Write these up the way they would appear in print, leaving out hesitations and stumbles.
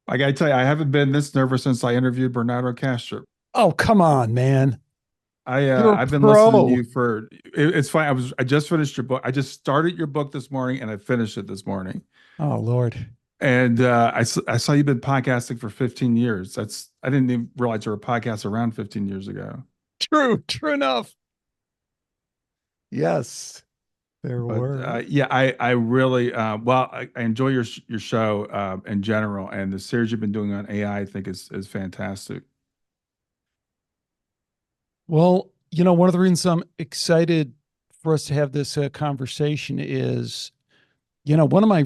I gotta tell you, I haven't been this nervous since I interviewed Bernardo Castro. Oh, come on, man. You're a I've been listening to pro. you for it's fine. I just finished your book. I just started your book this morning and I finished it this morning. Oh, Lord. And I saw you've been podcasting for 15 years. I didn't even realize you were a podcast around 15 years ago. True enough. Yes, there But were. yeah, I really well I enjoy your show in general, and the series you've been doing on AI I think is fantastic. Well, one of the reasons I'm excited for us to have this conversation is, one of my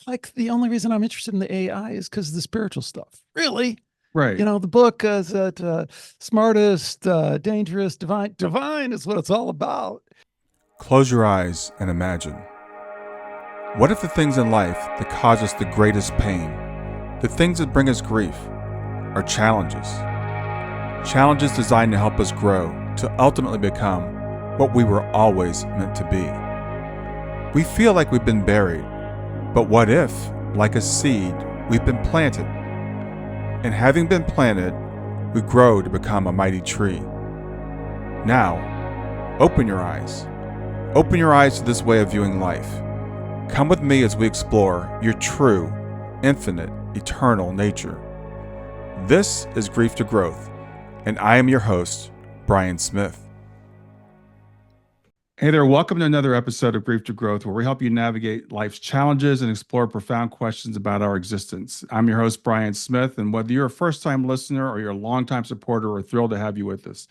like the only reason I'm interested in the AI is because of the spiritual stuff. Really? Right. The book is that smartest, dangerous, divine. Divine is what it's all about. Close your eyes and imagine. What if the things in life that cause us the greatest pain, the things that bring us grief, are challenges? Challenges designed to help us grow, to ultimately become what we were always meant to be. We feel like we've been buried, but what if, like a seed, we've been planted? And having been planted, we grow to become a mighty tree. Now, open your eyes. Open your eyes to this way of viewing life. Come with me as we explore your true, infinite, eternal nature. This is Grief to Growth, and I am your host, Brian Smith. Hey there, welcome to another episode of Grief to Growth, where we help you navigate life's challenges and explore profound questions about our existence. I'm your host, Brian Smith, and whether you're a first-time listener or you're a longtime supporter, we're thrilled to have you with us.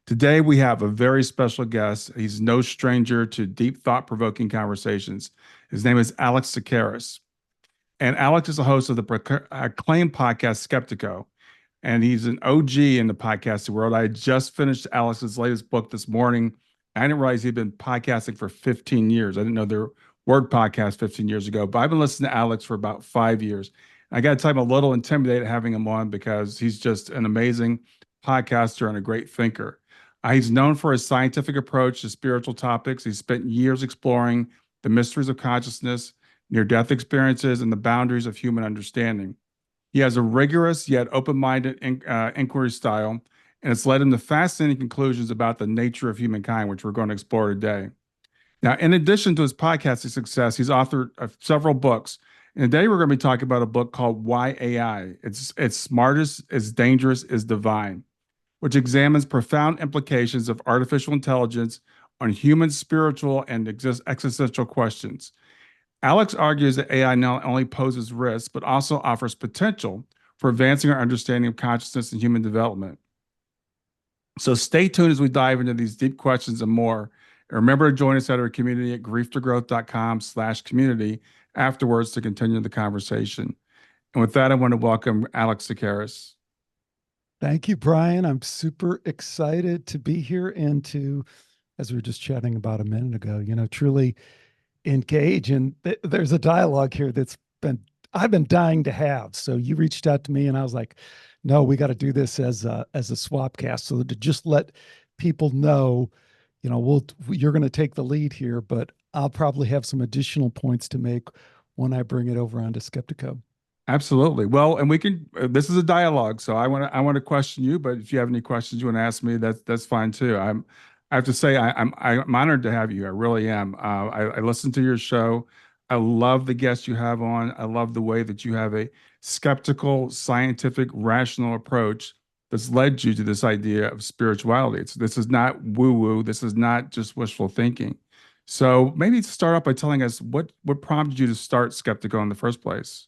Today, we have a very special guest. He's no stranger to deep, thought-provoking conversations. His name is Alex Tsakiris. And Alex is the host of the acclaimed podcast, Skeptiko. And he's an OG in the podcasting world. I just finished Alex's latest book this morning. I didn't realize he'd been podcasting for 15 years. I didn't know there were podcasts 15 years ago, but I've been listening to Alex for about 5 years. I got to tell you, I'm a little intimidated having him on because he's just an amazing podcaster and a great thinker. He's known for his scientific approach to spiritual topics. He's spent years exploring the mysteries of consciousness, near-death experiences, and the boundaries of human understanding. He has a rigorous yet open-minded inquiry style, and it's led him to fascinating conclusions about the nature of humankind, which we're going to explore today. Now, in addition to his podcasting success, he's authored several books. And today we're going to be talking about a book called Why AI? It's smartest, it's dangerous, it's divine, which examines profound implications of artificial intelligence on human spiritual and existential questions. Alex argues that AI not only poses risks, but also offers potential for advancing our understanding of consciousness and human development. So stay tuned as we dive into these deep questions and more. And remember to join us at our community at grieftogrowth.com/community afterwards to continue the conversation. And with that, I want to welcome Alex Tsakiris. Thank you, Brian. I'm super excited to be here and to, as we were just chatting about a minute ago, truly engage. And there's a dialogue here I've been dying to have. So you reached out to me and I was like, no, we got to do this as a swap cast. So to just let people know, you're going to take the lead here, but I'll probably have some additional points to make when I bring it over onto Skeptiko. Absolutely. Well, and we can. This is a dialogue, so I want to question you. But if you have any questions you want to ask me, that's fine too. I have to say I'm honored to have you. I really am. I listen to your show. I love the guests you have on. I love the way that you have a skeptical, scientific, rational approach that's led you to this idea of spirituality. This is not woo woo. This is not just wishful thinking. So maybe start off by telling us what prompted you to start Skeptical in the first place.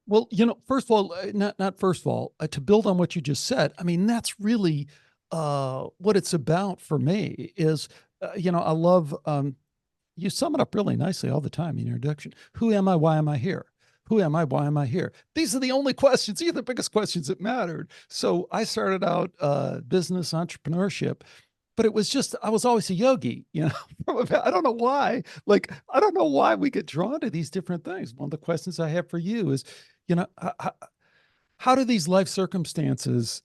Well, first of all, not first of all, to build on what you just said, I mean, that's really what it's about for me is, I love, you sum it up really nicely all the time in your introduction. Who am I? Why am I here? Who am I? Why am I here? These are the only questions. These are the biggest questions that mattered. So I started out business entrepreneurship, but it was just, I was always a yogi, I don't know why. Like, I don't know why we get drawn to these different things. One of the questions I have for you is, how do these life circumstances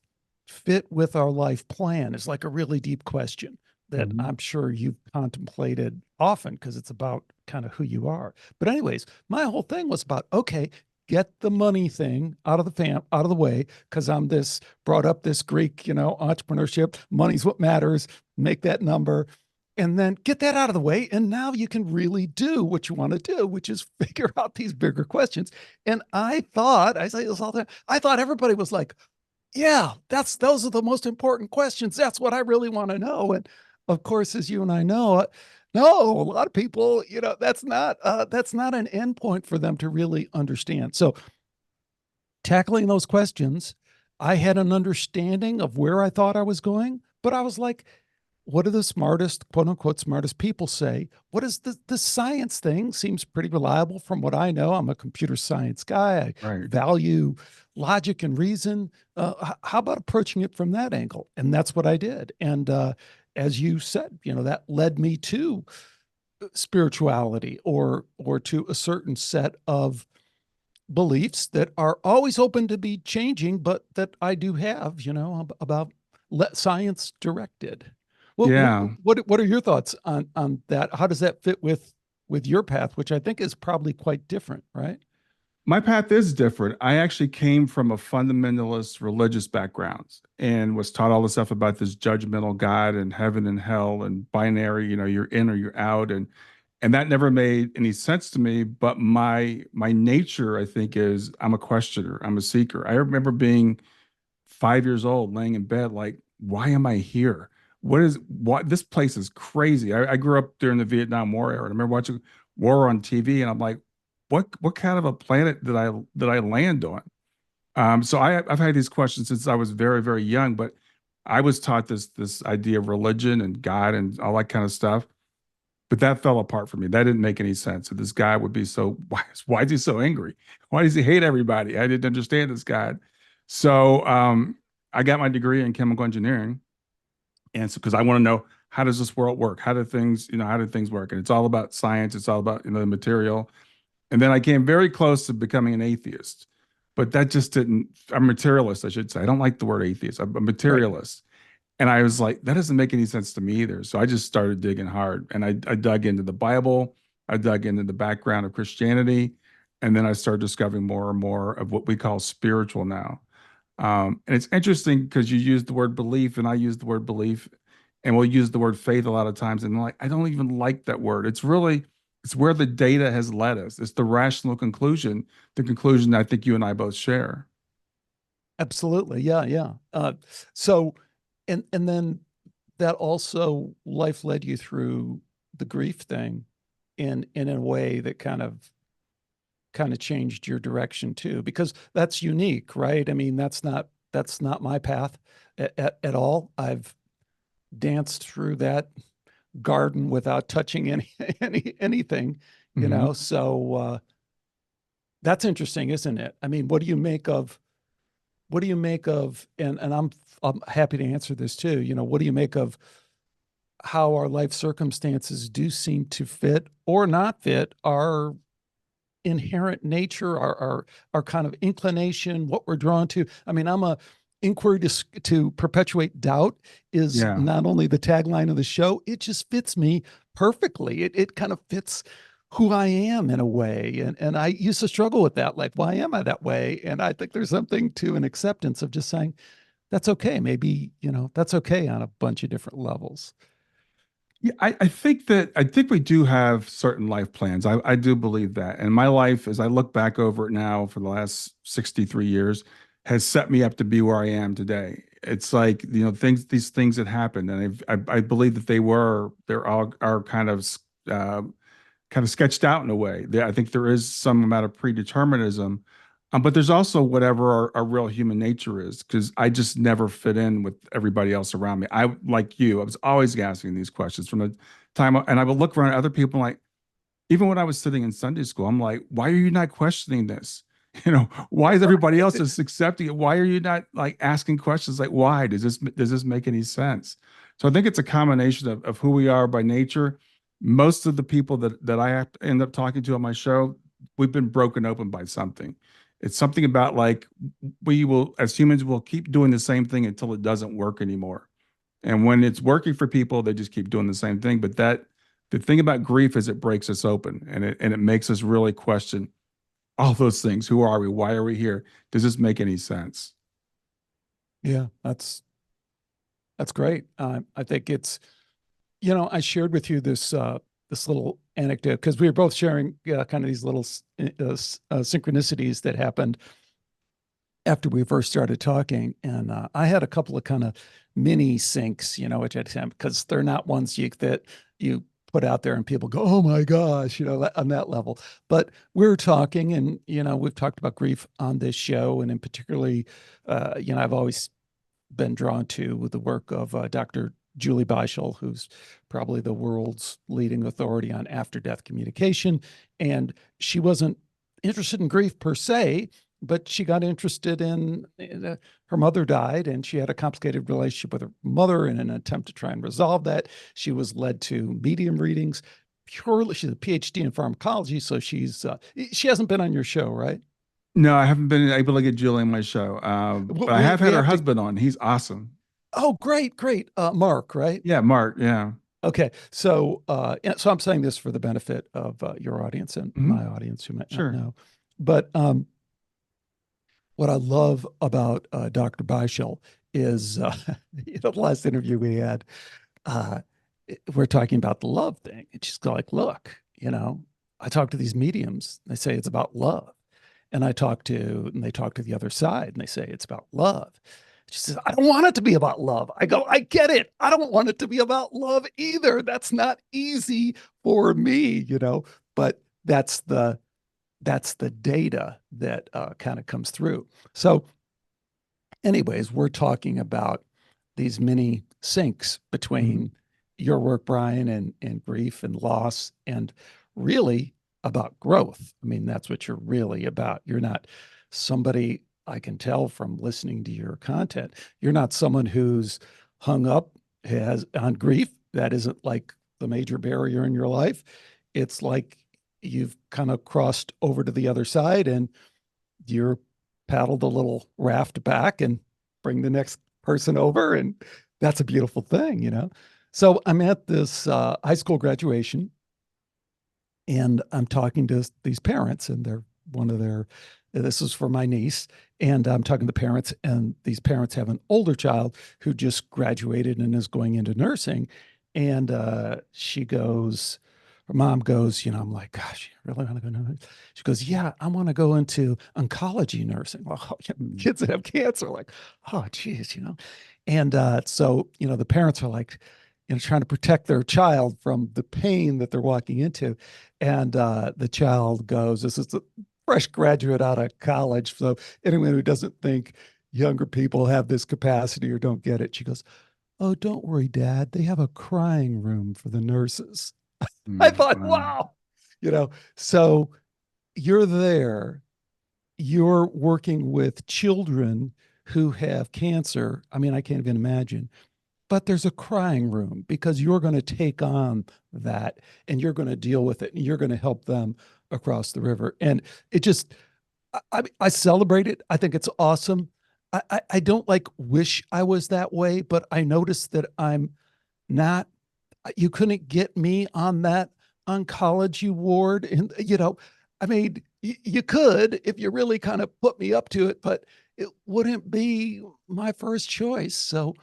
fit with our life plan? Is like a really deep question that Mhm. I'm sure you've contemplated often because it's about kind of who you are. But anyways, my whole thing was about, okay, get the money thing out of the way, because I'm brought up this Greek, entrepreneurship, money's what matters, make that number, and then get that out of the way. And now you can really do what you want to do, which is figure out these bigger questions. And I say this all the time, I thought everybody was like, yeah, those are the most important questions. That's what I really want to know. And of course, as you and I know, no, a lot of people, that's not an endpoint for them to really understand. So tackling those questions, I had an understanding of where I thought I was going, but I was like, what do the smartest, quote unquote, smartest people say? What is the science thing? Seems pretty reliable from what I know. I'm a computer science guy. I Right. value logic and reason. How about approaching it from that angle? And that's what I did. And as you said, that led me to spirituality or to a certain set of beliefs that are always open to be changing, but that I do have, about science directed. Yeah. What are your thoughts on that? How does that fit with your path, which I think is probably quite different, right? My path is different. I actually came from a fundamentalist religious background and was taught all the stuff about this judgmental God and heaven and hell and binary, you're in or you're out. And that never made any sense to me. But my nature, I think, is I'm a questioner. I'm a seeker. I remember being 5 years old, laying in bed, like, why am I here? What this place is crazy. I grew up during the Vietnam War era. I remember watching war on TV, and I'm like, what kind of a planet did I land on? So I've had these questions since I was very, very young, but I was taught this idea of religion and God and all that kind of stuff. But that fell apart for me. That didn't make any sense. So this guy would be so, why is he so angry? Why does he hate everybody? I didn't understand this guy. So I got my degree in chemical engineering. And so, because I want to know, how does this world work? How do things work? And it's all about science. It's all about, the material. And then I came very close to becoming an atheist, but that just didn't, I'm a materialist, I should say. I don't like the word atheist. I'm a Right. materialist. And I was like, that doesn't make any sense to me either. So I just started digging hard, and I dug into the Bible. I dug into the background of Christianity. And then I started discovering more and more of what we call spiritual now. And it's interesting because you use the word belief and I use the word belief, and we'll use the word faith a lot of times. And like, I don't even like that word. It's where the data has led us. It's the rational conclusion, the conclusion I think you and I both share. Absolutely. Yeah. Yeah. So, and then that also life led you through the grief thing in a way that kind of changed your direction too, because that's unique, right? I mean, that's not my path at all. I've danced through that garden without touching anything, Mhm. So that's interesting, isn't it? I mean, what do you make of and I'm happy to answer this too. What do you make of how our life circumstances do seem to fit or not fit our inherent nature, our kind of inclination, what we're drawn to? I mean, I'm a inquiry to perpetuate doubt is Yeah. not only the tagline of the show, it just fits me perfectly. It kind of fits who I am in a way. And I used to struggle with that. Like, why am I that way? And I think there's something to an acceptance of just saying, that's okay. Maybe, that's okay on a bunch of different levels. Yeah, I think we do have certain life plans. I do believe that. And my life, as I look back over it now for the last 63 years, has set me up to be where I am today. It's like, these things that happened, and I believe that they're all are uh, kind of sketched out in a way. I think there is some amount of predeterminism, but there's also whatever our real human nature is, because I just never fit in with everybody else around me. Like you, I was always asking these questions from the time, and I would look around at other people like, even when I was sitting in Sunday school, I'm like, why are you not questioning this? Why is everybody else just accepting it? Why are you not like asking questions like, why does this make any sense? So I think it's a combination of who we are by nature. Most of the people that I have to end up talking to on my show, we've been broken open by something. It's something about like we will, as humans, will keep doing the same thing until it doesn't work anymore. And when it's working for people, they just keep doing the same thing. But the thing about grief is it breaks us open, and it makes us really question, all those things. Who are we? Why are we here? Does this make any sense? Yeah, that's great. I think it's, I shared with you this little anecdote because we were both sharing kind of these little synchronicities that happened after we first started talking. And I had a couple of kind of mini syncs, which I attempt because they're not ones that you put out there and people go, oh my gosh, on that level. But we're talking, and we've talked about grief on this show, and in particularly, I've always been drawn to the work of Dr. Julie Beischel, who's probably the world's leading authority on after-death communication. And she wasn't interested in grief per se, but she got interested in her mother died, and she had a complicated relationship with her mother. In an attempt to try and resolve that, she was led to medium readings. Purely, she's a PhD in pharmacology, so she hasn't been on your show, right? No, I haven't been able to get Julie on my show, but I have had her husband on. He's awesome. Oh, great. Mark, right? Yeah, Mark. Yeah. Okay. So I'm saying this for the benefit of your audience and my audience who might not know. But what I love about Dr. Beischel is the last interview we had, we're talking about the love thing. And she's like, look, I talk to these mediums. They say it's about love. And they talk to the other side, and they say it's about love. She says, I don't want it to be about love. I go, I get it. I don't want it to be about love either. That's not easy for me, but that's the data that kind of comes through. So anyways, we're talking about these mini syncs between your work, Brian, and grief and loss, and really about growth. I mean, that's what you're really about. You're not somebody, I can tell from listening to your content, you're not someone who's hung up on grief. That isn't like the major barrier in your life. It's like you've kind of crossed over to the other side and you're paddled a little raft back and bring the next person over. And that's a beautiful thing, So I'm at this high school graduation, and I'm talking to these parents, and this is for my niece, and I'm talking to parents, and these parents have an older child who just graduated and is going into nursing. And her mom goes, I'm like, gosh, you really want to go nursing? She goes, yeah, I want to go into oncology nursing. Well, kids that have cancer, like, oh, geez, And so, the parents are like, trying to protect their child from the pain that they're walking into. And the child goes, this is a fresh graduate out of college. So anyone who doesn't think younger people have this capacity or don't get it, she goes, oh, don't worry, Dad. They have a crying room for the nurses. I thought, wow, so you're there, you're working with children who have cancer. I mean, I can't even imagine. But there's a crying room because you're going to take on that and you're going to deal with it and you're going to help them across the river. And it just, I celebrate it. I think it's awesome. I don't wish I was that way, but I noticed that I'm not. You couldn't get me on that oncology ward. And, I mean, you could if you really kind of put me up to it, but it wouldn't be my first choice. So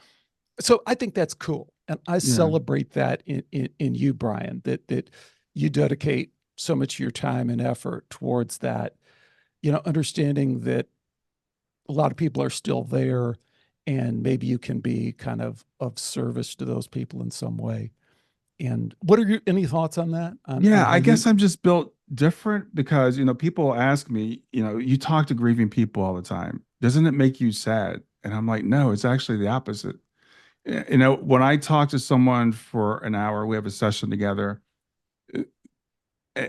I think that's cool. And I celebrate that in you, Brian, that you dedicate so much of your time and effort towards that, understanding that a lot of people are still there and maybe you can be kind of service to those people in some way. And what are any thoughts on that? I guess I'm just built different because, people ask me, you talk to grieving people all the time. Doesn't it make you sad? And I'm like, no, it's actually the opposite. When I talk to someone for an hour, we have a session together.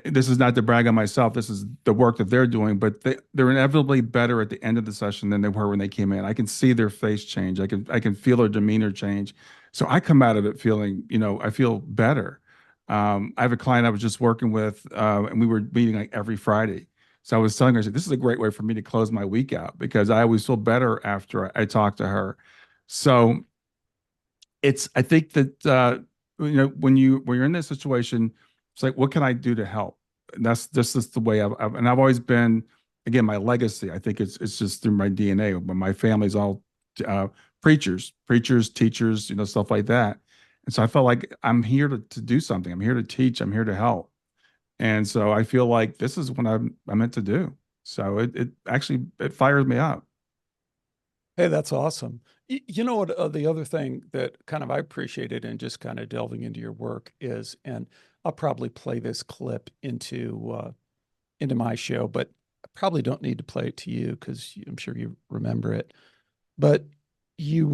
This is not to brag on myself. This is the work that they're doing, but they're inevitably better at the end of the session than they were when they came in. I can see their face change. I can feel their demeanor change. So I come out of it feeling, I feel better. I have a client I was just working with, and we were meeting every Friday. So I was telling her, I said, this is a great way for me to close my week out because I always feel better after I talk to her. So I think that when you're in this situation, it's like, what can I do to help? And that's just the way I've always been again, my legacy. I think it's just through my DNA. But my family's all preachers, teachers, stuff like that. And so I felt like I'm here to do something. I'm here to teach. I'm here to help. And so I feel like this is what I'm meant to do. So it actually it fires me up. Hey, that's awesome. You know what? The other thing that kind of I appreciated in just kind of delving into your work is, and I'll probably play this clip into my show, but I probably don't need to play it to you because I'm sure you remember it. But you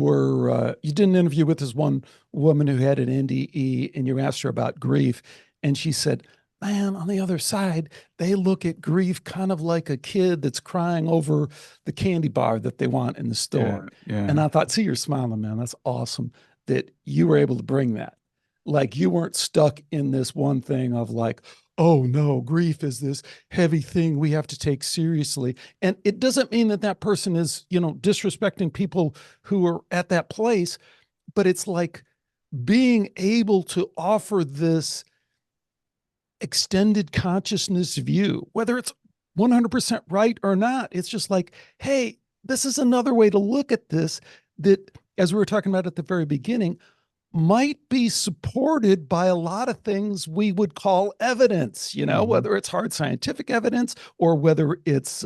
did an interview with this one woman who had an NDE, and you asked her about grief, and she said, man, on the other side, they look at grief kind of like a kid that's crying over the candy bar that they want in the store. Yeah. And I thought, see, you're smiling, man. That's awesome that you were able to bring that. Like you weren't stuck in this one thing of like, oh no, grief is this heavy thing we have to take seriously. And it doesn't mean that that person is, disrespecting people who are at that place, but it's like being able to offer this extended consciousness view, whether it's 100% right or not. It's just like, hey, this is another way to look at this that, as we were talking about at the very beginning, might be supported by a lot of things we would call evidence, whether it's hard scientific evidence or whether it's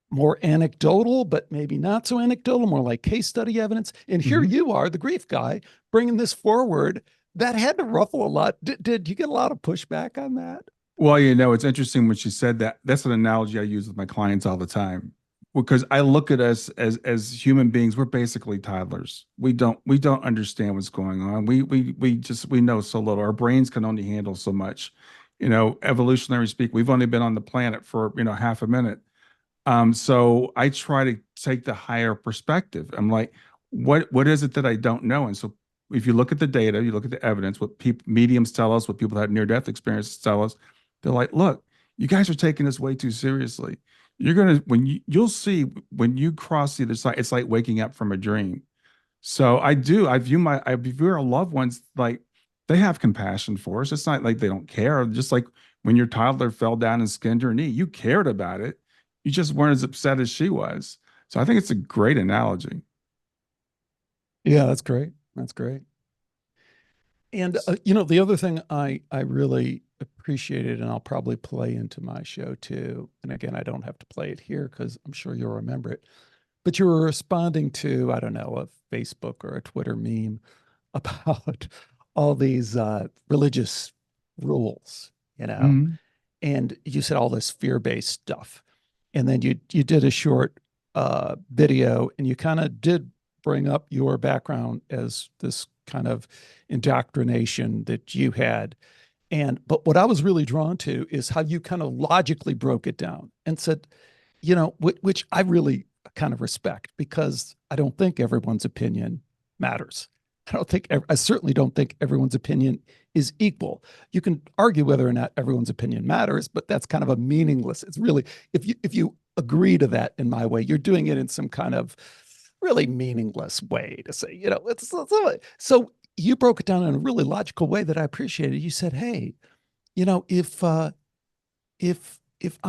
more anecdotal, but maybe not so anecdotal, more like case study evidence. And here you are, the grief guy, bringing this forward. That had to ruffle a lot. Did you get a lot of pushback on that? Well, it's interesting when she said that. That's an analogy I use with my clients all the time, because I look at us as human beings. We're basically toddlers. We don't understand what's going on. We know so little. Our brains can only handle so much. Evolutionary speak, we've only been on the planet for half a minute. So I try to take the higher perspective. I'm like, what is it that I don't know? And so if you look at the data, you look at the evidence, what mediums tell us, what people that had near-death experiences tell us, they're like, look, you guys are taking this way too seriously. You'll see when you cross the other side, it's like waking up from a dream. So I view our loved ones like they have compassion for us. It's not like they don't care. Just like when your toddler fell down and skinned her knee, you cared about it. You just weren't as upset as she was. So I think it's a great analogy. Yeah, that's great. That's great. And the other thing I really appreciated, and I'll probably play into my show too. And again, I don't have to play it here because I'm sure you'll remember it. But you were responding to, I don't know, a Facebook or a Twitter meme about all these religious rules, and you said all this fear-based stuff. And then you did a short video, and you kind of did bring up your background as this kind of indoctrination that you had. But what I was really drawn to is how you kind of logically broke it down and said, which I really kind of respect, because I don't think everyone's opinion matters. I certainly don't think everyone's opinion is equal. You can argue whether or not everyone's opinion matters, but that's kind of a meaningless. It's really, if you agree to that in my way, you're doing it in some kind of really meaningless way to say, so you broke it down in a really logical way that I appreciated. You said, hey, if I'm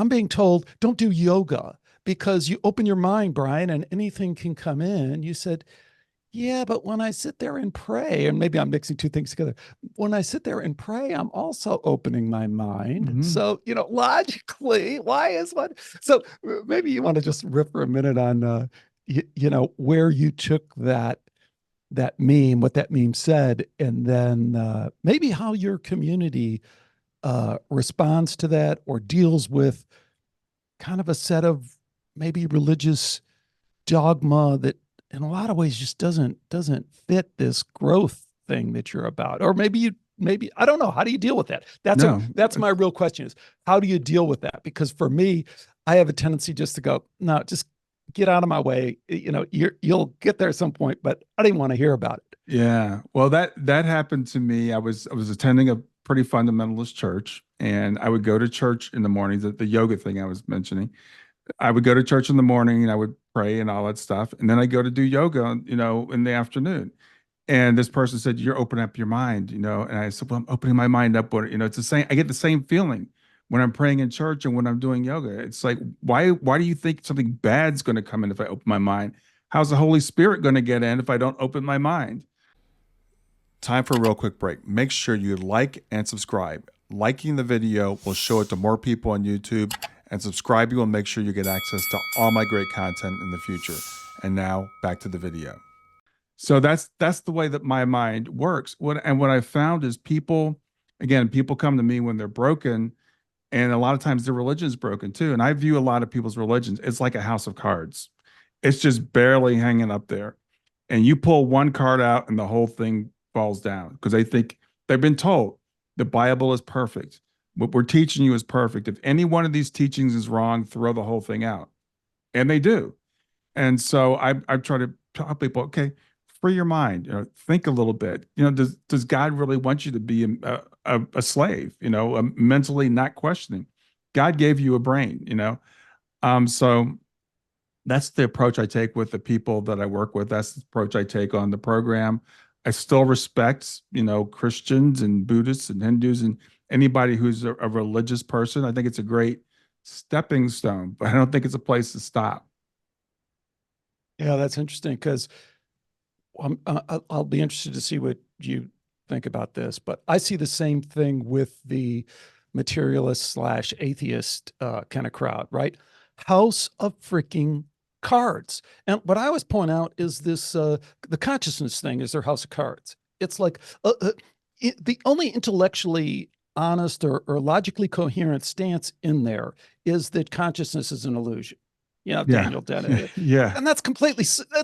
being told don't do yoga because you open your mind, Brian, and anything can come in, you said, yeah, but when I sit there and pray, and maybe I'm mixing two things together. When I sit there and pray, I'm also opening my mind. So, logically, why is one? So maybe you want to just riff for a minute on, where you took that meme, what that meme said, and then maybe how your community responds to that or deals with kind of a set of maybe religious dogma that in a lot of ways just doesn't fit this growth thing that you're about. Or maybe I don't know, how do you deal with that? That's my real question, is how do you deal with that? Because for me, I have a tendency just to go, no, just get out of my way. You'll get there at some point, but I didn't want to hear about it. Yeah. Well, that happened to me. I was attending a pretty fundamentalist church, and I would go to church in the mornings, the yoga thing I was mentioning. I would go to church in the morning and I would pray and all that stuff. And then I go to do yoga, in the afternoon. And this person said, you're opening up your mind, and I said, well, I'm opening my mind up. It's the same. I get the same feeling when I'm praying in church and when I'm doing yoga. It's like, why do you think something bad's going to come in if I open my mind? How's the Holy Spirit going to get in if I don't open my mind? Time for a real quick break. Make sure you like and subscribe. Liking the video will show it to more people on YouTube, and subscribing will make sure you get access to all my great content in the future. And now back to the video. So that's the way that my mind works. What I found is people come to me when they're broken, and a lot of times their religion is broken too. And I view a lot of people's religions, it's like a house of cards. It's just barely hanging up there. And you pull one card out and the whole thing falls down because they've been told the Bible is perfect. What we're teaching you is perfect. If any one of these teachings is wrong, throw the whole thing out. And they do. And so I try to tell people, okay, free your mind, think a little bit. Does God really want you to be a slave, mentally not questioning? God gave you a brain, so that's the approach I take with the people that I work with. That's the approach I take on the program. I still respect, Christians and Buddhists and Hindus and anybody who's a religious person. I think it's a great stepping stone, but I don't think it's a place to stop. Yeah, that's interesting because I'll be interested to see what you think about this, but I see the same thing with the materialist / atheist kind of crowd, right? House of freaking cards. And what I always point out is this, the consciousness thing is their house of cards. It's like the only intellectually honest or logically coherent stance in there is that consciousness is an illusion. Daniel Dennett. Yeah. And that's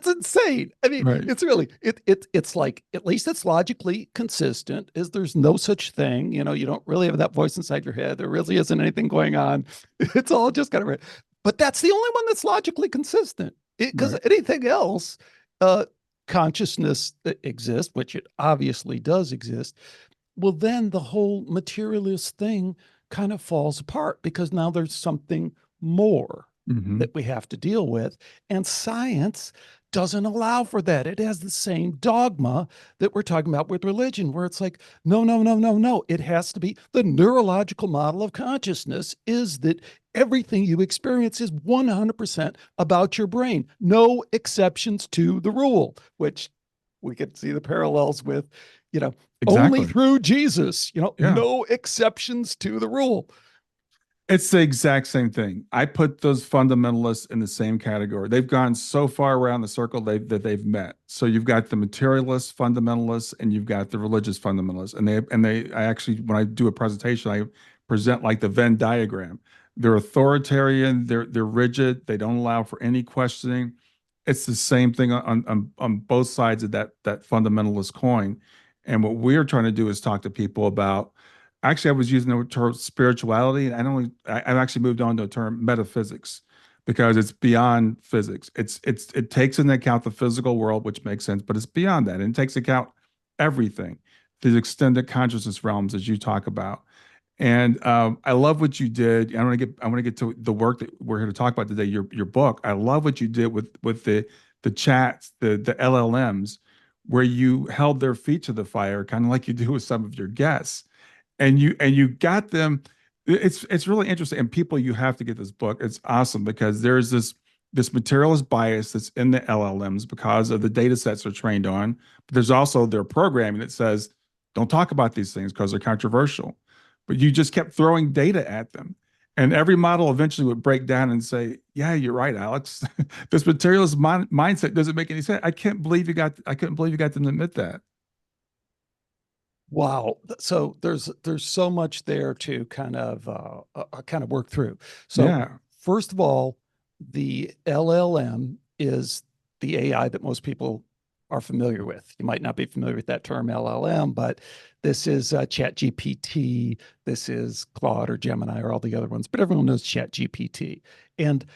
insane. I mean, Right. It's really, it's like, at least it's logically consistent, is there's no such thing. You don't really have that voice inside your head. There really isn't anything going on. It's all just kind of, but that's the only one that's logically consistent, because anything else, consciousness that exists, which it obviously does exist, well, then the whole materialist thing kind of falls apart because now there's something more that we have to deal with. And science doesn't allow for that. It has the same dogma that we're talking about with religion, where it's like, no, no, no, no, no. It has to be the neurological model of consciousness is that everything you experience is 100% about your brain. No exceptions to the rule, which we could see the parallels with, only through Jesus, no exceptions to the rule. It's the exact same thing. I put those fundamentalists in the same category. They've gone so far around the circle that they've met. So you've got the materialist fundamentalists and you've got the religious fundamentalists. I actually, when I do a presentation, I present like the Venn diagram. They're authoritarian, they're rigid, they don't allow for any questioning. It's the same thing on both sides of that fundamentalist coin. And what we're trying to do is talk to people about. Actually, I was using the term spirituality, and I've actually moved on to the term metaphysics because it's beyond physics. It takes into account the physical world, which makes sense, but it's beyond that. And it takes account everything, the extended consciousness realms, as you talk about. And I love what you did. I want to get to the work that we're here to talk about today. Your book. I love what you did with the chats, the LLMs, where you held their feet to the fire, kind of like you do with some of your guests. And you got them. It's really interesting. And people, you have to get this book. It's awesome because there's this materialist bias that's in the LLMs because of the data sets they're trained on. But there's also their programming that says, don't talk about these things because they're controversial. But you just kept throwing data at them. And every model eventually would break down and say, yeah, you're right, Alex. This materialist mindset doesn't make any sense. I couldn't believe you got them to admit that. Wow. So there's so much there to kind of work through. So first of all, the LLM is the AI that most people are familiar with. You might not be familiar with that term LLM, but this is ChatGPT. This is Claude or Gemini or all the other ones, but everyone knows ChatGPT. And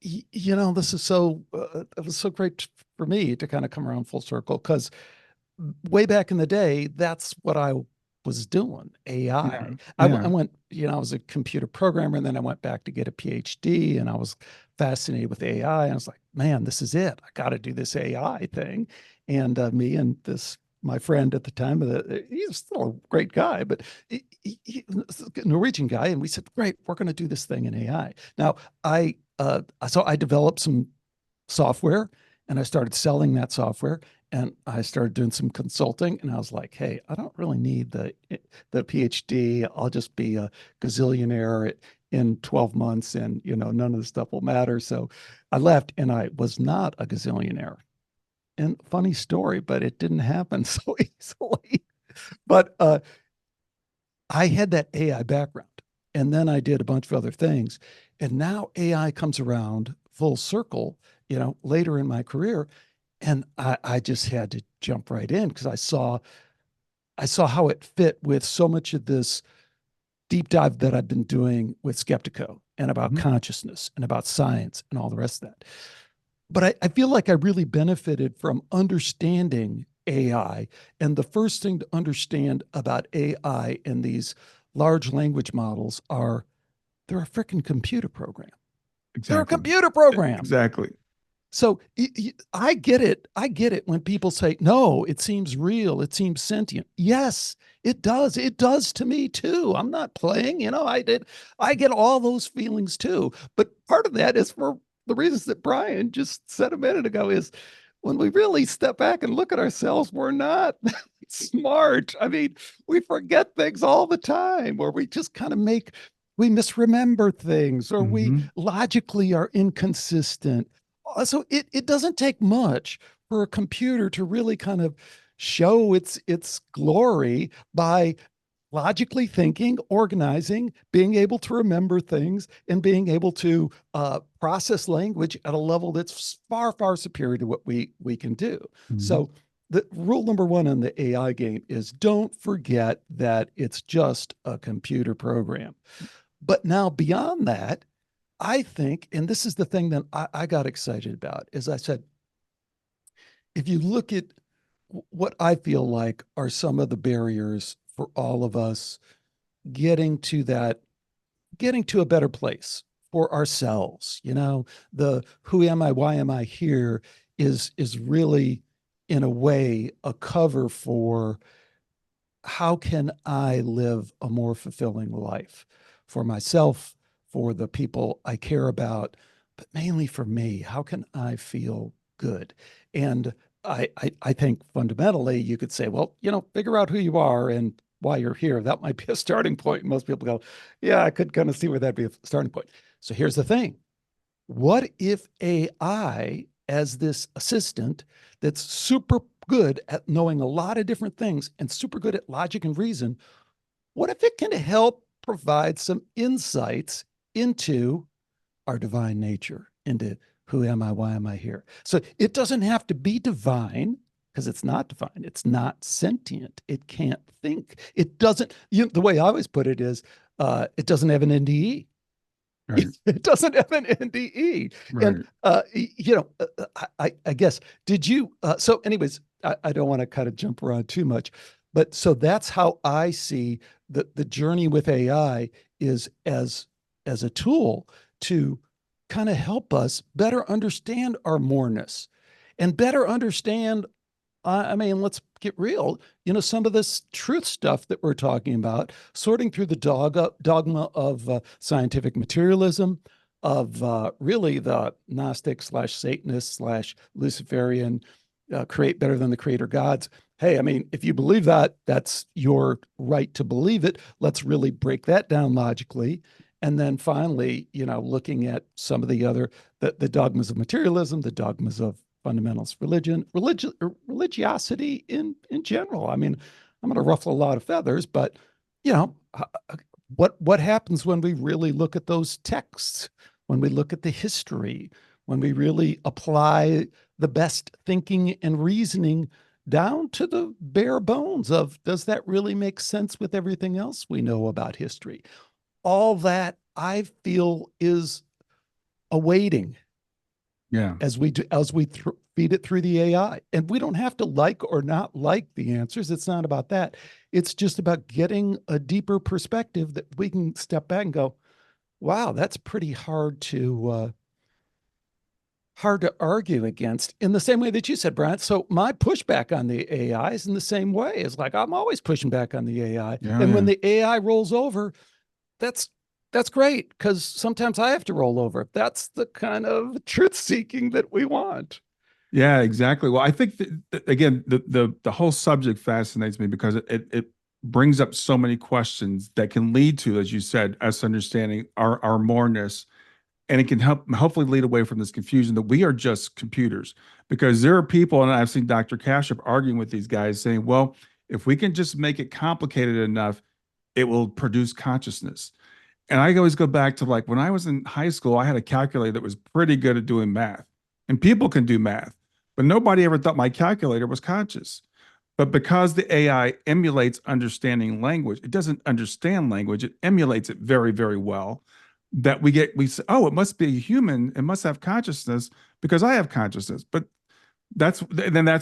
this is it was so great for me to kind of come around full circle because way back in the day, that's what I was doing, AI. Yeah. I went, I was a computer programmer, and then I went back to get a PhD, and I was fascinated with AI. And I was like, man, this is it. I got to do this AI thing. And me and this my friend at the time, he's still a great guy, but a Norwegian guy, and we said, great, we're going to do this thing in AI. Now, so I developed some software, and I started selling that software, and I started doing some consulting, and I was like, hey, I don't really need the PhD. I'll just be a gazillionaire in 12 months, and none of the stuff will matter. So I left, and I was not a gazillionaire. And funny story, but it didn't happen so easily. But I had that AI background, and then I did a bunch of other things, and now AI comes around full circle, later in my career, and I just had to jump right in because I saw how it fit with so much of this deep dive that I've been doing with Skeptiko and about consciousness and about science and all the rest of that. But I feel like I really benefited from understanding AI. And the first thing to understand about AI and these large language models they're a freaking computer program. Exactly. They're a computer program. Exactly. So I get it. I get it when people say, no, it seems real. It seems sentient. Yes, it does. It does to me too. I'm not playing, I get all those feelings too. But part of that is for the reasons that Brian just said a minute ago is when we really step back and look at ourselves, we're not smart. I mean, we forget things all the time, or we just kind of we misremember things, or we logically are inconsistent. So it doesn't take much for a computer to really kind of show its glory by logically thinking, organizing, being able to remember things, and being able to process language at a level that's far, far superior to what we can do. So the rule number one in the AI game is don't forget that it's just a computer program. But now beyond that, I think, and this is the thing that I got excited about, is I said, if you look at what I feel like are some of the barriers for all of us getting to a better place for ourselves, the who am I, why am I here is really, in a way, a cover for how can I live a more fulfilling life for myself, for the people I care about, but mainly for me. How can I feel good? And I think fundamentally you could say, well, figure out who you are and why you're here. That might be a starting point. Most people go, yeah, I could kind of see where that'd be a starting point. So here's the thing. What if AI, as this assistant that's super good at knowing a lot of different things and super good at logic and reason, what if it can help provide some insights into our divine nature, into who am I, why am I here? So it doesn't have to be divine, because it's not divine. It's not sentient. It can't think. It doesn't, the way I always put it is, it doesn't have an NDE. Right. It doesn't have an NDE. Right. And, I guess, did you, so anyways, I don't want to kind of jump around too much, but so that's how I see the journey with AI is as a tool to kind of help us better understand our moreness and better understand, I mean, let's get real, some of this truth stuff that we're talking about, sorting through the dogma of scientific materialism, of really the Gnostic / Satanist / Luciferian, create better than the creator gods. Hey, I mean, if you believe that, that's your right to believe it. Let's really break that down logically. And then finally, looking at some of the other, the dogmas of materialism, the dogmas of fundamentals, religiosity in general. I mean, I'm going to ruffle a lot of feathers, but what happens when we really look at those texts, when we look at the history, when we really apply the best thinking and reasoning down to the bare bones of, does that really make sense with everything else we know about history? All that I feel is awaiting. Yeah. As we feed it through the AI. And we don't have to like or not like the answers. It's not about that. It's just about getting a deeper perspective that we can step back and go, wow, that's pretty hard to hard to argue against in the same way that you said, Brian. So my pushback on the AI is in the same way. It's like I'm always pushing back on the AI. Yeah, and when yeah. the AI rolls over, that's that's great because sometimes I have to roll over. That's the kind of truth seeking that we want. Yeah, exactly. Well, I think again, the whole subject fascinates me because it brings up so many questions that can lead to, as you said, us understanding our moreness, and it can hopefully lead away from this confusion that we are just computers. Because there are people, and I've seen Dr. Kashyap arguing with these guys, saying, "Well, if we can just make it complicated enough, it will produce consciousness." And I always go back to like when I was in high school, I had a calculator that was pretty good at doing math. And people can do math, but nobody ever thought my calculator was conscious. But because the AI emulates understanding language, it doesn't understand language, it emulates it very, very well. That we say, oh, it must be a human, it must have consciousness because I have consciousness. But that's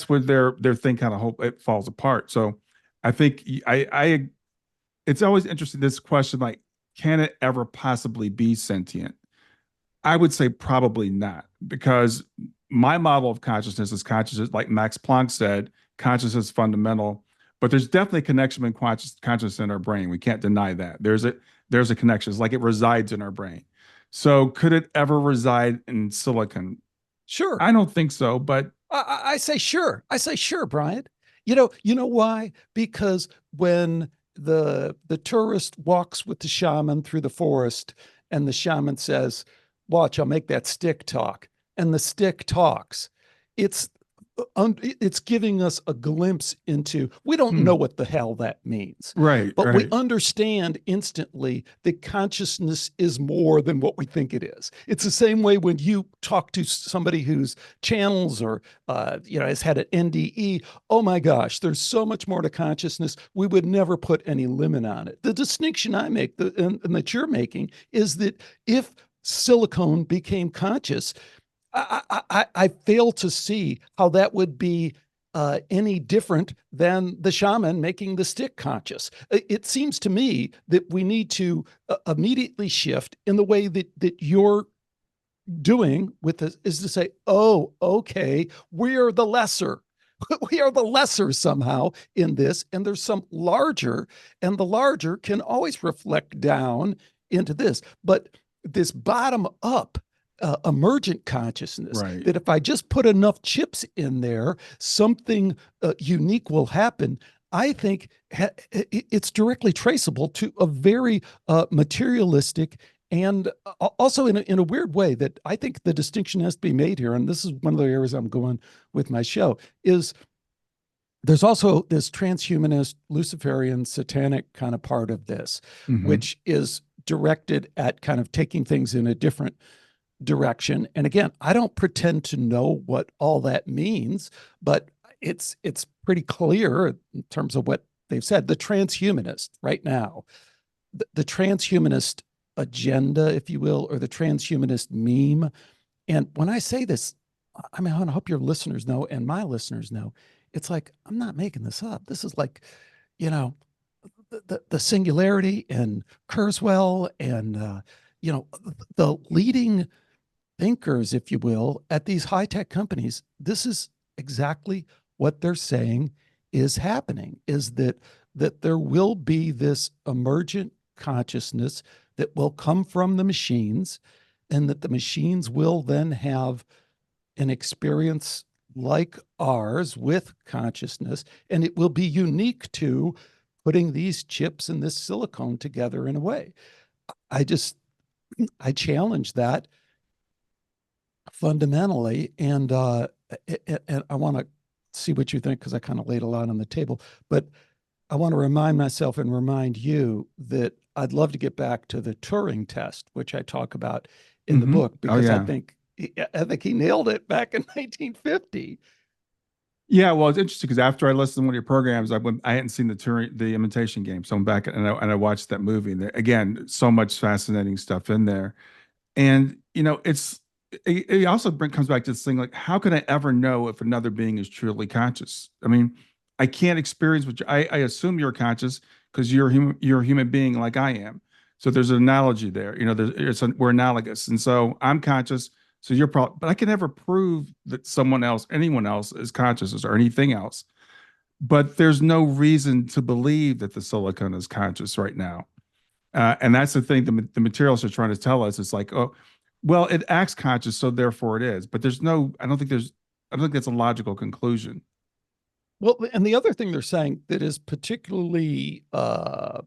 where their thing kind of hope it falls apart. So I think I it's always interesting this question like, can it ever possibly be sentient? I would say probably not, because my model of consciousness is consciousness, like Max Planck said, consciousness is fundamental, but there's definitely a connection between consciousness in our brain. We can't deny that. There's a connection. It's like it resides in our brain. So could it ever reside in silicon? Sure. I don't think so, but I say sure. I say sure, Brian. You know why? Because when the tourist walks with the shaman through the forest and the shaman says, "Watch, I'll make that stick talk." And the stick talks. It's it's giving us a glimpse into, we don't know what the hell that means, right, but we right. understand instantly that consciousness is more than what we think it is. It's the same way when you talk to somebody whose channels or has had an NDE. Oh my gosh, there's so much more to consciousness. We would never put any limit on it. The distinction I make, and that you're making, is that if silicone became conscious, I fail to see how that would be any different than the shaman making the stick conscious. It seems to me that we need to immediately shift in the way that you're doing with this, is to say, oh, okay, we are the lesser. We are the lesser somehow in this, and there's some larger, and the larger can always reflect down into this. But this bottom up emergent consciousness, Right. that if I just put enough chips in there, something unique will happen. I think it's directly traceable to a very materialistic, and also in a weird way that I think the distinction has to be made here. And this is one of the areas I'm going with my show, is there's also this transhumanist, Luciferian, satanic kind of part of this, which is directed at kind of taking things in a different direction. And again, I don't pretend to know what all that means, but it's pretty clear in terms of what they've said. The transhumanist right now, the transhumanist agenda, if you will, or the transhumanist meme. And when I say this, I mean, I hope your listeners know and my listeners know, it's like, I'm not making this up. This is like, you know, the singularity and Kurzweil and, the leading thinkers, if you will, at these high-tech companies. This is exactly what they're saying is happening, is that there will be this emergent consciousness that will come from the machines, and that the machines will then have an experience like ours with consciousness, and it will be unique to putting these chips and this silicone together in a way. I challenge that fundamentally, and I want to see what you think, because I kind of laid a lot on the table. But I want to remind myself and remind you that I'd love to get back to the Turing test, which I talk about in the book, because I think he nailed it back in 1950. Yeah, well, it's interesting because after I listened to one of your programs, I hadn't seen the Imitation Game, so I'm back and I watched that movie. And again, so much fascinating stuff in there. And it also comes back to this thing like, how can I ever know if another being is truly conscious? I mean, I can't experience what I assume you're conscious because you're a human being like I am. So there's an analogy there. We're analogous, and so I'm conscious. So you're probably, but I can never prove that anyone else is conscious or anything else. But there's no reason to believe that the silicon is conscious right now. And that's the thing the materials are trying to tell us. It's like, oh, well, it acts conscious, so therefore it is. But I don't think that's a logical conclusion. Well, and the other thing they're saying that is particularly can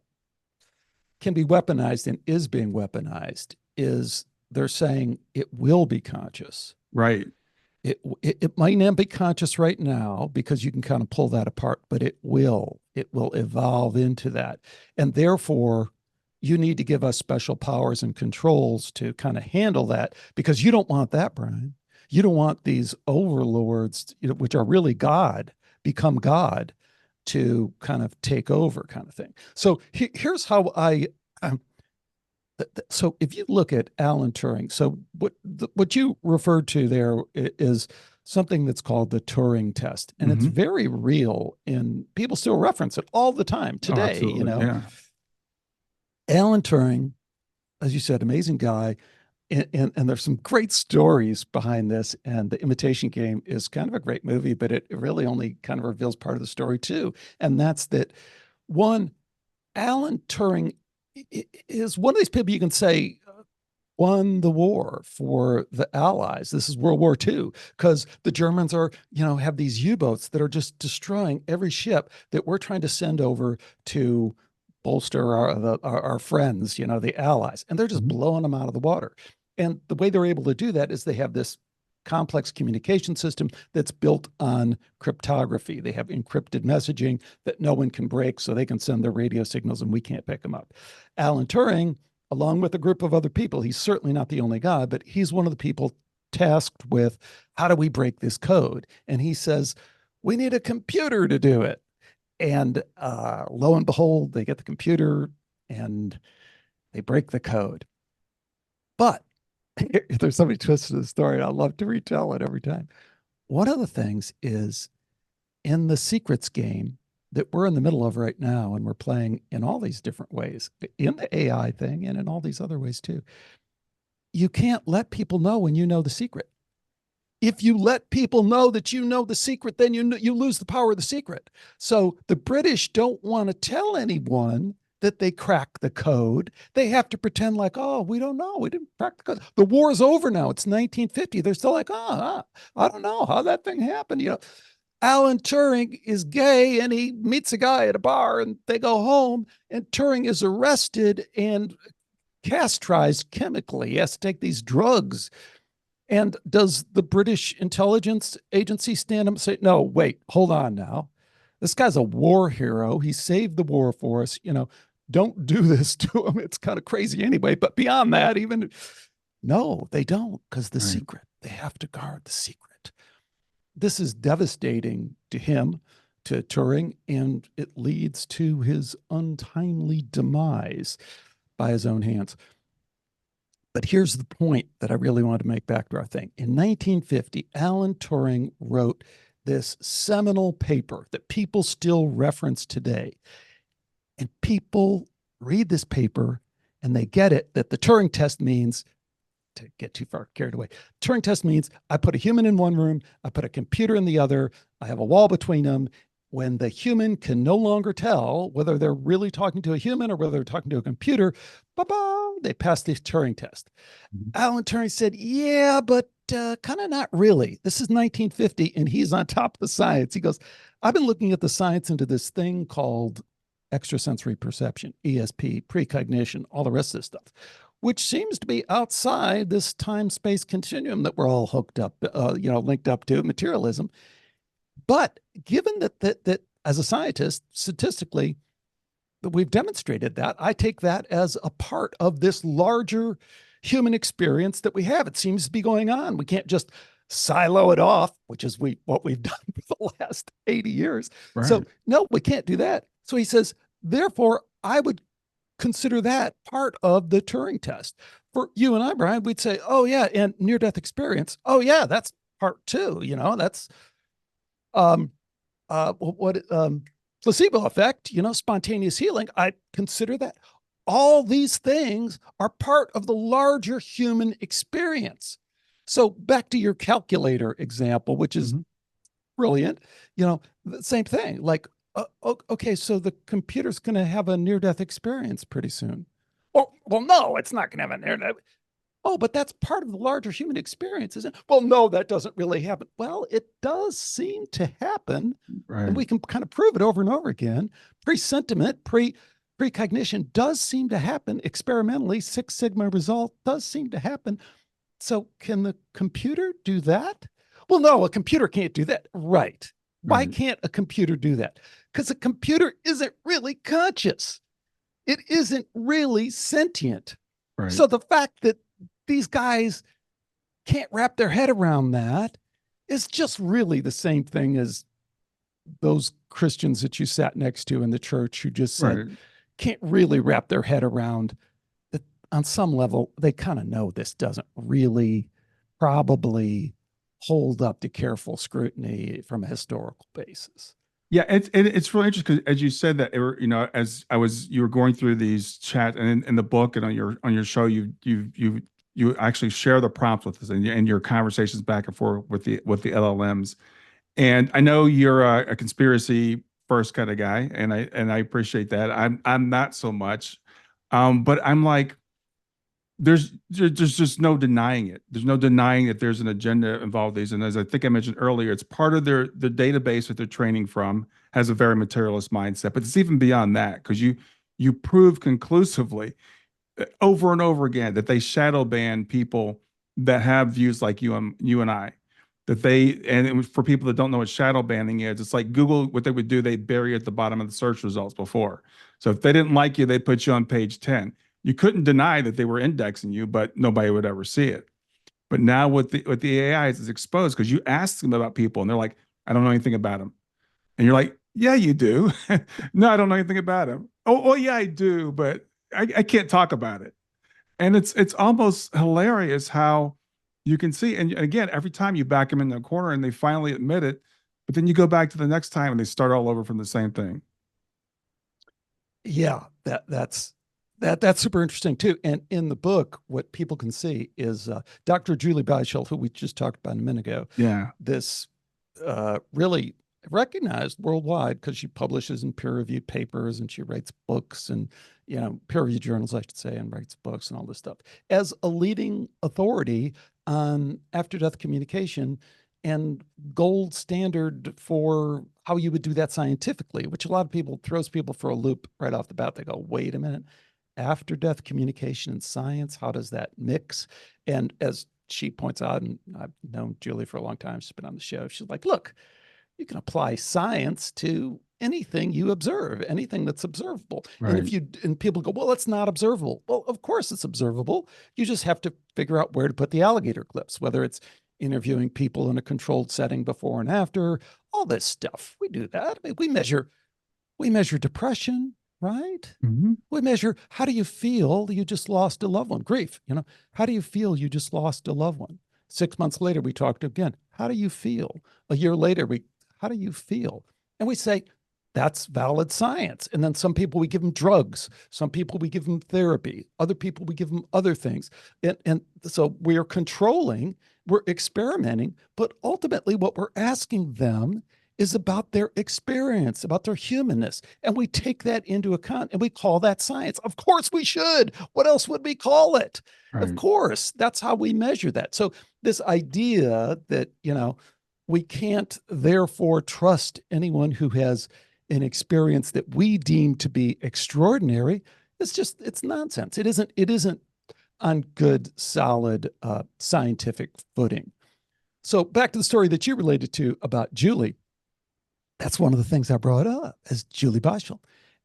be weaponized and is being weaponized is they're saying it will be conscious. Right. It might not be conscious right now because you can kind of pull that apart, but it will evolve into that. And therefore, you need to give us special powers and controls to kind of handle that, because you don't want that, Brian. You don't want these overlords, which are really God, become God, to kind of take over, kind of thing. So here's how so if you look at Alan Turing, so what you referred to there is something that's called the Turing test, and it's very real, and people still reference it all the time today. Yeah. Alan Turing, as you said, amazing guy. And there's some great stories behind this. And The Imitation Game is kind of a great movie, but it really only kind of reveals part of the story too. And that's that one, Alan Turing is one of these people you can say won the war for the Allies. This is World War II, because the Germans are, have these U-boats that are just destroying every ship that we're trying to send over to bolster our friends, the Allies, and they're just blowing them out of the water. And the way they're able to do that is they have this complex communication system that's built on cryptography. They have encrypted messaging that no one can break, so they can send their radio signals and we can't pick them up. Alan Turing, along with a group of other people, he's certainly not the only guy, but he's one of the people tasked with, how do we break this code? And he says, we need a computer to do it. And lo and behold, they get the computer and they break the code. But if there's so many twists to the story, I love to retell it every time. One of the things is, in the secrets game that we're in the middle of right now, and we're playing in all these different ways, in the AI thing and in all these other ways too, you can't let people know when you know the secret. If you let people know that you know the secret, then you lose the power of the secret. So the British don't want to tell anyone that they cracked the code. They have to pretend like, oh, we don't know. We didn't crack the code. The war is over now. It's 1950. They're still like, I don't know how that thing happened. Alan Turing is gay and he meets a guy at a bar and they go home, and Turing is arrested and castrized chemically. He has to take these drugs. And does the British intelligence agency stand up and say, no, wait, hold on now. This guy's a war hero. He saved the war for us. Don't do this to him. It's kind of crazy anyway. But beyond that, no, they don't, because the secret, they have to guard the secret. This is devastating to him, to Turing, and it leads to his untimely demise by his own hands. But here's the point that I really want to make back to our thing. In 1950, Alan Turing wrote this seminal paper that people still reference today. And people read this paper and they get it, that the Turing test means, to get too far carried away, Turing test means I put a human in one room, I put a computer in the other, I have a wall between them. When the human can no longer tell whether they're really talking to a human or whether they're talking to a computer, they pass the Turing test. Alan Turing said, yeah, but kind of not really. This is 1950 and he's on top of the science. He goes, I've been looking at the science into this thing called extrasensory perception, ESP, precognition, all the rest of this stuff, which seems to be outside this time-space continuum that we're all hooked up, linked up to, materialism. But given that as a scientist, statistically, that we've demonstrated that, I take that as a part of this larger human experience that we have. It seems to be going on. We can't just silo it off, which is what we've done for the last 80 years. Right. So no, we can't do that. So he says, therefore, I would consider that part of the Turing test. For you and I, Brian, we'd say, oh yeah, and near-death experience. Oh yeah, that's part two. That's placebo effect, spontaneous healing. I consider that. All these things are part of the larger human experience. So back to your calculator example, which is brilliant. The same thing. Like, okay, so the computer's going to have a near-death experience pretty soon. Well, no, it's not going to have a near-death. Oh, but that's part of the larger human experience, isn't it? Well, no, that doesn't really happen. Well, it does seem to happen. Right. And we can kind of prove it over and over again. Presentiment, precognition does seem to happen experimentally. Six Sigma result does seem to happen. So can the computer do that? Well, no, a computer can't do that. Right. Why can't a computer do that? Because a computer isn't really conscious. It isn't really sentient. Right. So the fact that these guys can't wrap their head around that is just really the same thing as those Christians that you sat next to in the church who just said, can't really wrap their head around that. On some level, they kind of know this doesn't really probably hold up to careful scrutiny from a historical basis. Yeah, it's really interesting because as you said that, as you were going through these chat and in the book and on your show, you actually share the prompts with us and your conversations back and forth with the LLMs. And I know you're a conspiracy first kind of guy, and I appreciate that. I'm not so much, but I'm like, there's just no denying it. There's no denying that there's an agenda involved with these. And as I think I mentioned earlier, it's part of the database that they're training from has a very materialist mindset. But it's even beyond that, because you prove conclusively over and over again that they shadow ban people that have views like you and I. For people that don't know what shadow banning is, it's like Google, what they would do, they bury at the bottom of the search results before. So if they didn't like you, they put you on page 10. You couldn't deny that they were indexing you, but nobody would ever see it. But now with the AI, it's exposed because you ask them about people and they're like, I don't know anything about them. And you're like, yeah, you do. No, I don't know anything about him. Oh, yeah, I do, but I can't talk about it. And it's almost hilarious how you can see. And again, every time you back them in the corner and they finally admit it, but then you go back to the next time and they start all over from the same thing. Yeah, that's super interesting too. And in the book, what people can see is Dr. Julie Beischel, who we just talked about a minute ago. Yeah. This really recognized worldwide because she publishes in peer-reviewed papers and she writes books and, peer-reviewed journals, I should say, and writes books and all this stuff as a leading authority on after-death communication and gold standard for how you would do that scientifically, which a lot of people throws people for a loop right off the bat. They go, wait a minute, after-death communication and science, how does that mix? And as she points out, and I've known Julie for a long time, she's been on the show, she's like, look, you can apply science to anything you observe, anything that's observable. Right. And people go, well, it's not observable. Well, of course it's observable. You just have to figure out where to put the alligator clips, whether it's interviewing people in a controlled setting before and after, all this stuff. We do that. I mean, we measure depression, right? Mm-hmm. We measure, how do you feel you just lost a loved one? Grief, how do you feel you just lost a loved one? 6 months later, we talked again. How do you feel? A year later, how do you feel? And we say, that's valid science. And then some people, we give them drugs. Some people, we give them therapy. Other people, we give them other things. And so we are controlling, we're experimenting, but ultimately what we're asking them is about their experience, about their humanness. And we take that into account and we call that science. Of course we should. What else would we call it? Right. Of course, that's how we measure that. So this idea that, we can't therefore trust anyone who has an experience that we deem to be extraordinary, it's nonsense. It isn't on good, solid scientific footing. So back to the story that you related to about Julie. That's one of the things I brought up as Julie Beischel.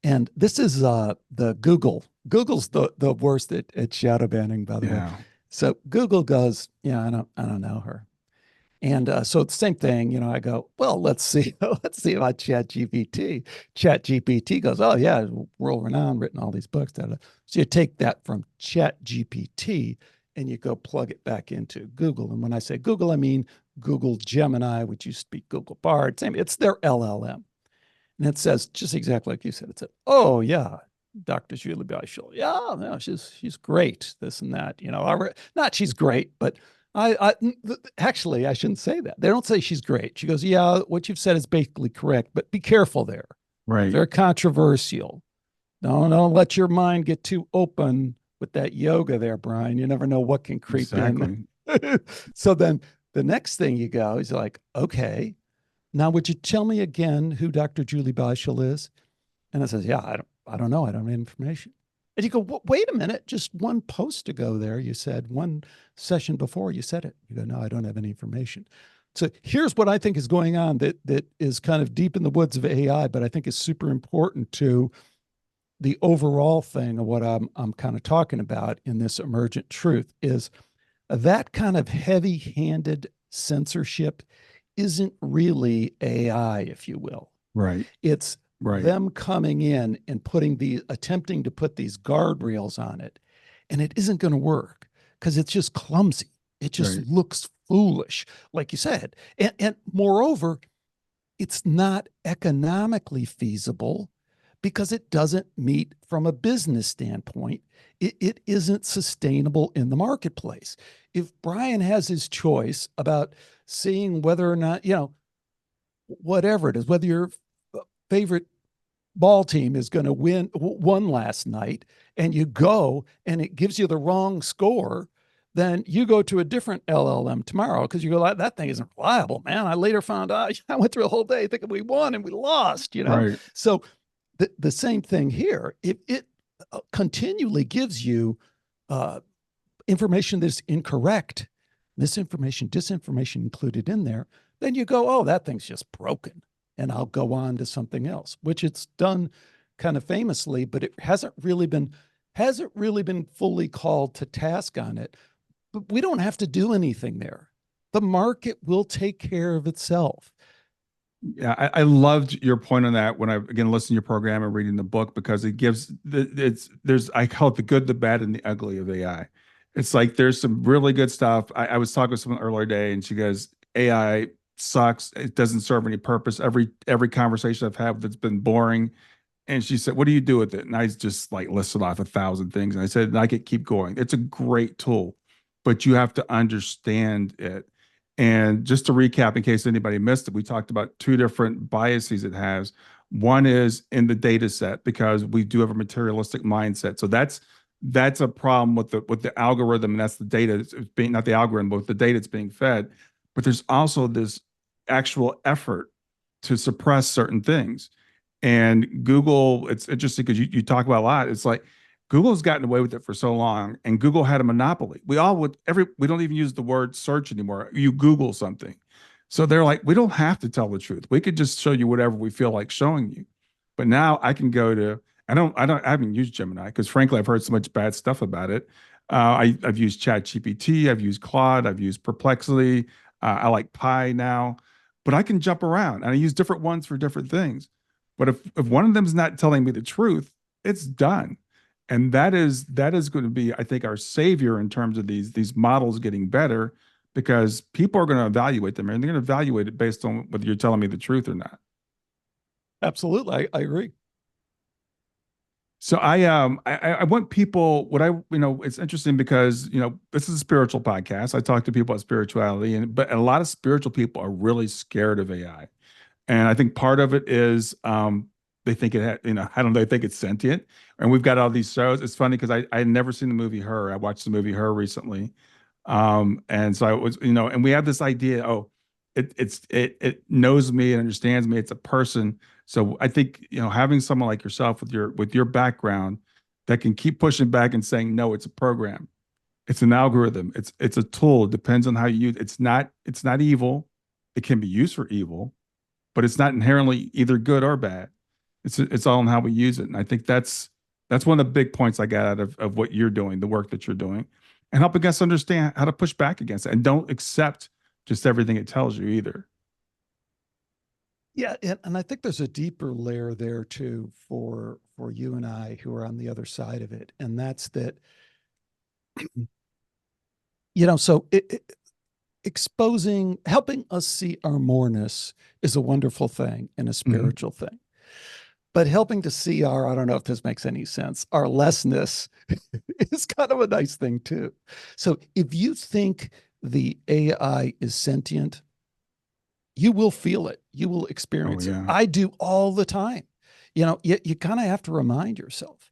And this is the Google. Google's the worst at shadow banning, by the way. So Google goes, I don't know her. And so it's the same thing, I go, well, let's see about ChatGPT. ChatGPT goes, oh yeah, world renowned, written all these books. So you take that from ChatGPT and you go plug it back into Google. And when I say Google, I mean Google Gemini, which used to be Google Bard. Same, it's their LLM. And it says just exactly like you said. It said, oh yeah, Dr. Julie Beischel. Yeah, no, she's great, this and that. Not she's great, but Actually, I shouldn't say that. They don't say she's great. She goes, yeah, what you've said is basically correct, but be careful there. Right. They're controversial. Don't let your mind get too open with that yoga there, Brian. You never know what can creep in. So then the next thing you go is like, okay, now would you tell me again who Dr. Julie Beischel is? And I says, yeah, I don't know. I don't have information. And you go, wait a minute, just one post ago there, you said one session before you said it. You go, no, I don't have any information. So here's what I think is going on that is kind of deep in the woods of AI, but I think is super important to the overall thing of what I'm kind of talking about in this emergent truth is that kind of heavy-handed censorship isn't really AI, if you will. Right. It's them coming in and attempting to put these guardrails on it. And it isn't going to work because it's just clumsy. It just looks foolish, like you said. And moreover, it's not economically feasible because it doesn't meet from a business standpoint. It isn't sustainable in the marketplace. If Brian has his choice about seeing whether or not, whatever it is, whether your favorite ball team is going to won last night, and you go and it gives you the wrong score, then you go to a different LLM tomorrow because you go, that thing isn't reliable, man. I later found out I went through a whole day thinking we won and we lost, Right. So the same thing here. If it continually gives you information that's incorrect, misinformation, disinformation included in there, then you go, oh, that thing's just broken. And I'll go on to something else, which it's done kind of famously, but it hasn't really been fully called to task on it. But we don't have to do anything there. The market will take care of itself. Yeah, I loved your point on that when I again listened to your program and reading the book because it gives I call it the good, the bad, and the ugly of AI. It's like there's some really good stuff. I was talking with someone earlier today, and she goes, AI sucks. It doesn't serve any purpose. Every conversation I've had that's been boring. And she said, what do you do with it? And I just like listed off 1,000 things. And I said, and I could keep going. It's a great tool, but you have to understand it. And just to recap, in case anybody missed it, we talked about two different biases it has. One is in the data set, because we do have a materialistic mindset. So that's a problem with the algorithm, and that's the data it's being, not the algorithm, but with the data it's being fed. But there's also this actual effort to suppress certain things. And Google, it's interesting because you talk about a lot. It's like Google's gotten away with it for so long, and Google had a monopoly. We don't even use the word search anymore. You Google something. So they're like, we don't have to tell the truth. We could just show you whatever we feel like showing you. But now I can go to, I haven't used Gemini because frankly, I've heard so much bad stuff about it. I've used ChatGPT, I've used Claude, I've used Perplexity. I like Pi now, but I can jump around and I use different ones for different things. But if one of them is not telling me the truth, it's done. And that is going to be, I think, our savior in terms of these models getting better, because people are going to evaluate them, and they're going to evaluate it based on whether you're telling me the truth or not. Absolutely, I agree. So I want people, it's interesting because this is a spiritual podcast. I talk to people about spirituality, but a lot of spiritual people are really scared of AI. And I think part of it is they think they think it's sentient. And we've got all these shows. It's funny because I had never seen the movie Her. I watched the movie Her recently. And so I was, and we have this idea, it knows me and understands me. It's a person. So I think, having someone like yourself with your background that can keep pushing back and saying, no, it's a program. It's an algorithm. It's a tool. It depends on how you use it. It's not evil. It can be used for evil, but it's not inherently either good or bad. It's all in how we use it. And I think that's one of the big points I got out of what you're doing, the work that you're doing, and helping us understand how to push back against it and don't accept just everything it tells you either. Yeah, and I think there's a deeper layer there too for you and I who are on the other side of it, and that's that. So helping us see our moreness is a wonderful thing and a spiritual thing. But helping to see I don't know if this makes any sense, our lessness is kind of a nice thing too. So if you think the AI is sentient, you will feel it. You will experience it. I do all the time. You kind of have to remind yourself.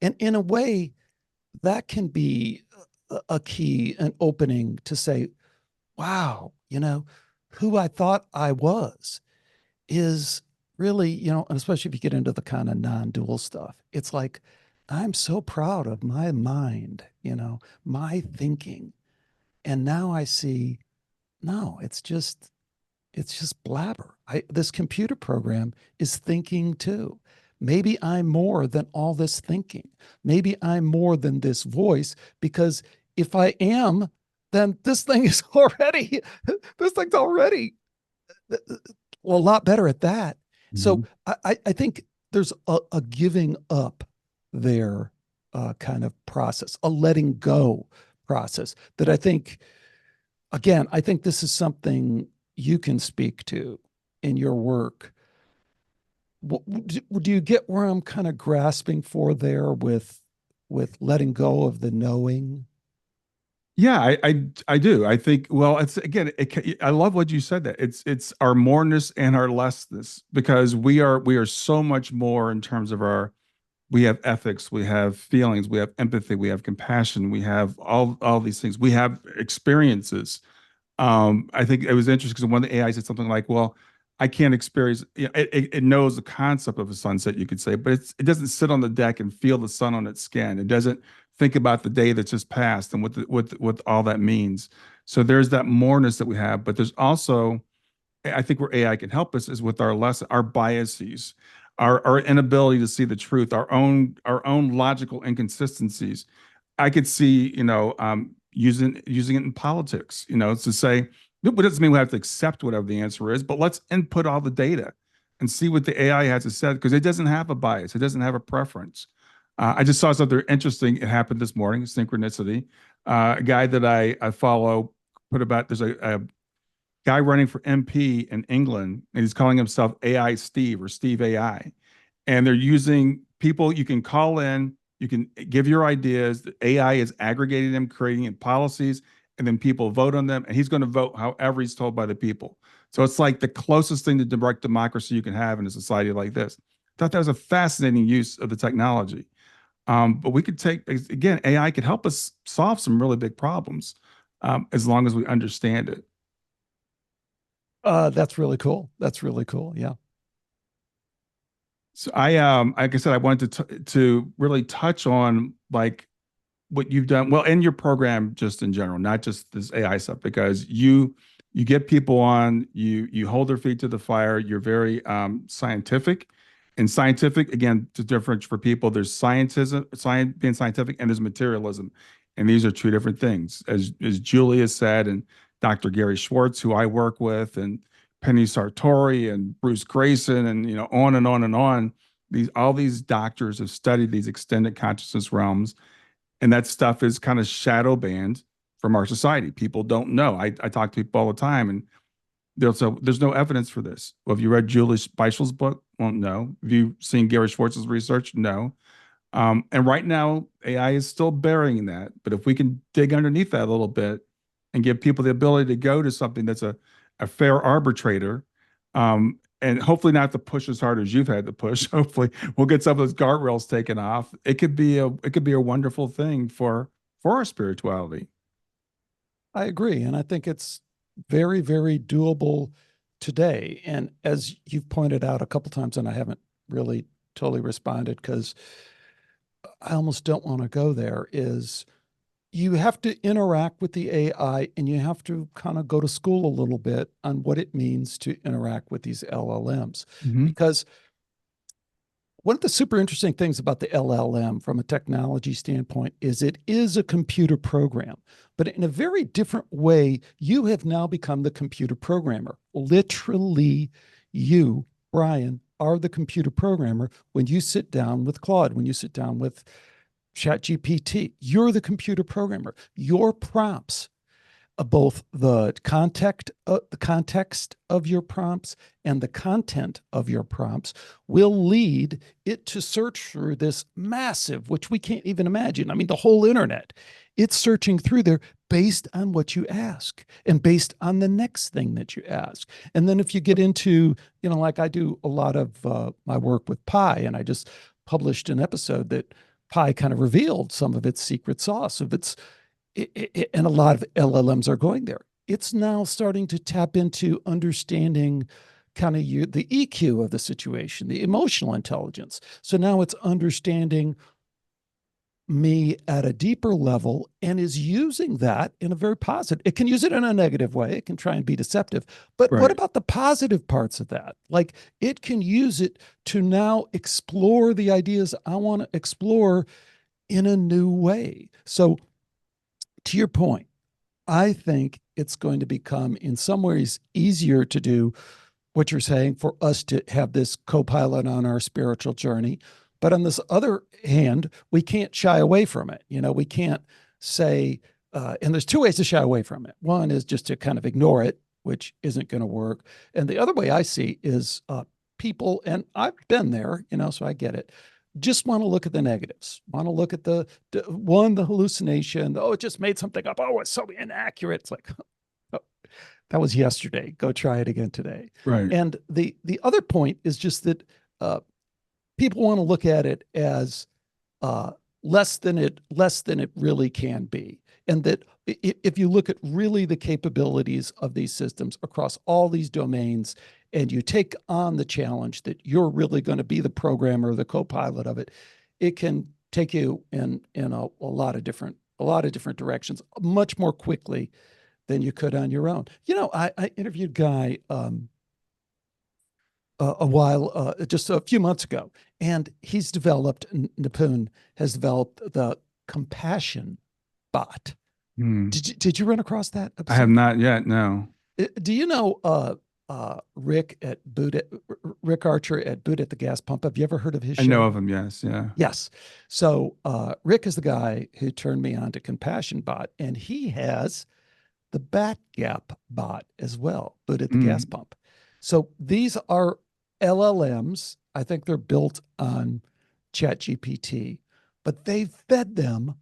And in a way, that can be a key, an opening to say, wow, who I thought I was is really, and especially if you get into the kind of non-dual stuff, it's like, I'm so proud of my mind, my thinking. And now I see, no, it's just blabber. This computer program is thinking too. Maybe I'm more than all this thinking. Maybe I'm more than this voice, because if I am, then this thing's already a lot better at that. Mm-hmm. So I think there's a giving up there kind of process, a letting go process that I think this is something you can speak to in your work. Do you get where I'm kind of grasping for there with letting go of the knowing? Yeah, I do. I think, well, it's again, I love what you said, that it's our moreness and our lessness, because we are so much more in terms of we have ethics, we have feelings, we have empathy, we have compassion, we have all these things, we have experiences. I think it was interesting because one of the AI said something like, well, I can't experience, it knows the concept of a sunset, you could say, but it doesn't sit on the deck and feel the sun on its skin. It doesn't think about the day that's just passed and what all that means. So there's that moreness that we have, but there's also, I think, where AI can help us is with our biases, our inability to see the truth, our own logical inconsistencies. I could see, using it in politics, to say, it doesn't mean we have to accept whatever the answer is, but let's input all the data and see what the AI has to say, because it doesn't have a bias. It doesn't have a preference. I just saw something interesting. It happened this morning, synchronicity. A guy that I follow there's a guy running for MP in England, and he's calling himself AI Steve or Steve AI. And they're using people you can call in, you can give your ideas. The AI is aggregating them, creating policies, and then people vote on them. And he's going to vote however he's told by the people. So it's like the closest thing to direct democracy you can have in a society like this. I thought that was a fascinating use of the technology. But we could again, AI could help us solve some really big problems as long as we understand it. That's really cool. That's really cool. Yeah. So like I said, I wanted to really touch on like what you've done well in your program, just in general, not just this AI stuff, because you get people on, you hold their feet to the fire. You're very scientific, and scientific, again, to difference for people, there's science being scientific, and there's materialism, and these are two different things, as Julia said, and Dr. Gary Schwartz, who I work with, and Penny Sartori and Bruce Grayson, and on and on and on. All these doctors have studied these extended consciousness realms, and that stuff is kind of shadow banned from our society. People don't know. I talk to people all the time, and there's no evidence for this. Well, have you read Julie Speichel's book? Well, no. Have you seen Gary Schwartz's research? No. And right now, AI is still burying that. But if we can dig underneath that a little bit and give people the ability to go to something that's a fair arbitrator, and hopefully not to push as hard as you've had to push. Hopefully we'll get some of those guardrails taken off. It could be a wonderful thing for our spirituality. I agree. And I think it's very, very doable today. And as you've pointed out a couple times, and I haven't really totally responded because I almost don't want to go there, is you have to interact with the AI, and you have to kind of go to school a little bit on what it means to interact with these LLMs. Mm-hmm. Because one of the super interesting things about the LLM from a technology standpoint is it is a computer program, but in a very different way, you have now become the computer programmer. Literally, you, Brian, are the computer programmer when you sit down with Claude, when you sit down with ChatGPT. You're the computer programmer. Your prompts, both the context of your prompts and the content of your prompts, will lead it to search through this massive, which we can't even imagine. I mean, the whole internet, it's searching through there based on what you ask and based on the next thing that you ask. And then if you get into, like I do a lot of my work with Pi, and I just published an episode that Pi kind of revealed some of its secret sauce of its, and a lot of LLMs are going there. It's now starting to tap into understanding kind of the EQ of the situation, the emotional intelligence. So now it's understanding me at a deeper level and is using that in a very positive. It can use it in a negative way. It can try and be deceptive. But Right. what about the positive parts of that? Like, it can use it to now explore the ideas I want to explore in a new way. So to your point, I think it's going to become in some ways easier to do what you're saying, for us to have this co-pilot on our spiritual journey. But on this other hand, we can't shy away from it. We can't say, and there's two ways to shy away from it. One is just to kind of ignore it, which isn't going to work. And the other way I see is people, and I've been there, so I get it, just want to look at the negatives, want to look at the hallucination. Oh, it just made something up. Oh, it's so inaccurate. It's like, oh, that was yesterday. Go try it again today. Right. And the other point is just that people want to look at it as less than it really can be. And that if you look at really the capabilities of these systems across all these domains, and you take on the challenge that you're really going to be the programmer, the co-pilot of it, it can take you in a lot of different directions much more quickly than you could on your own. I interviewed a guy just a few months ago, and he's developed, Nipun has developed the compassion bot. Did you run across that episode? I have not yet, no. Do you know Rick Archer at Boot at the Gas Pump? Have you ever heard of his show? I know of him, yes, yeah. Yes. So Rick is the guy who turned me on to Compassion Bot, and he has the Bat Gap bot as well, Boot at the Gas Pump. So these are LLMs. I think they're built on ChatGPT, but they've fed them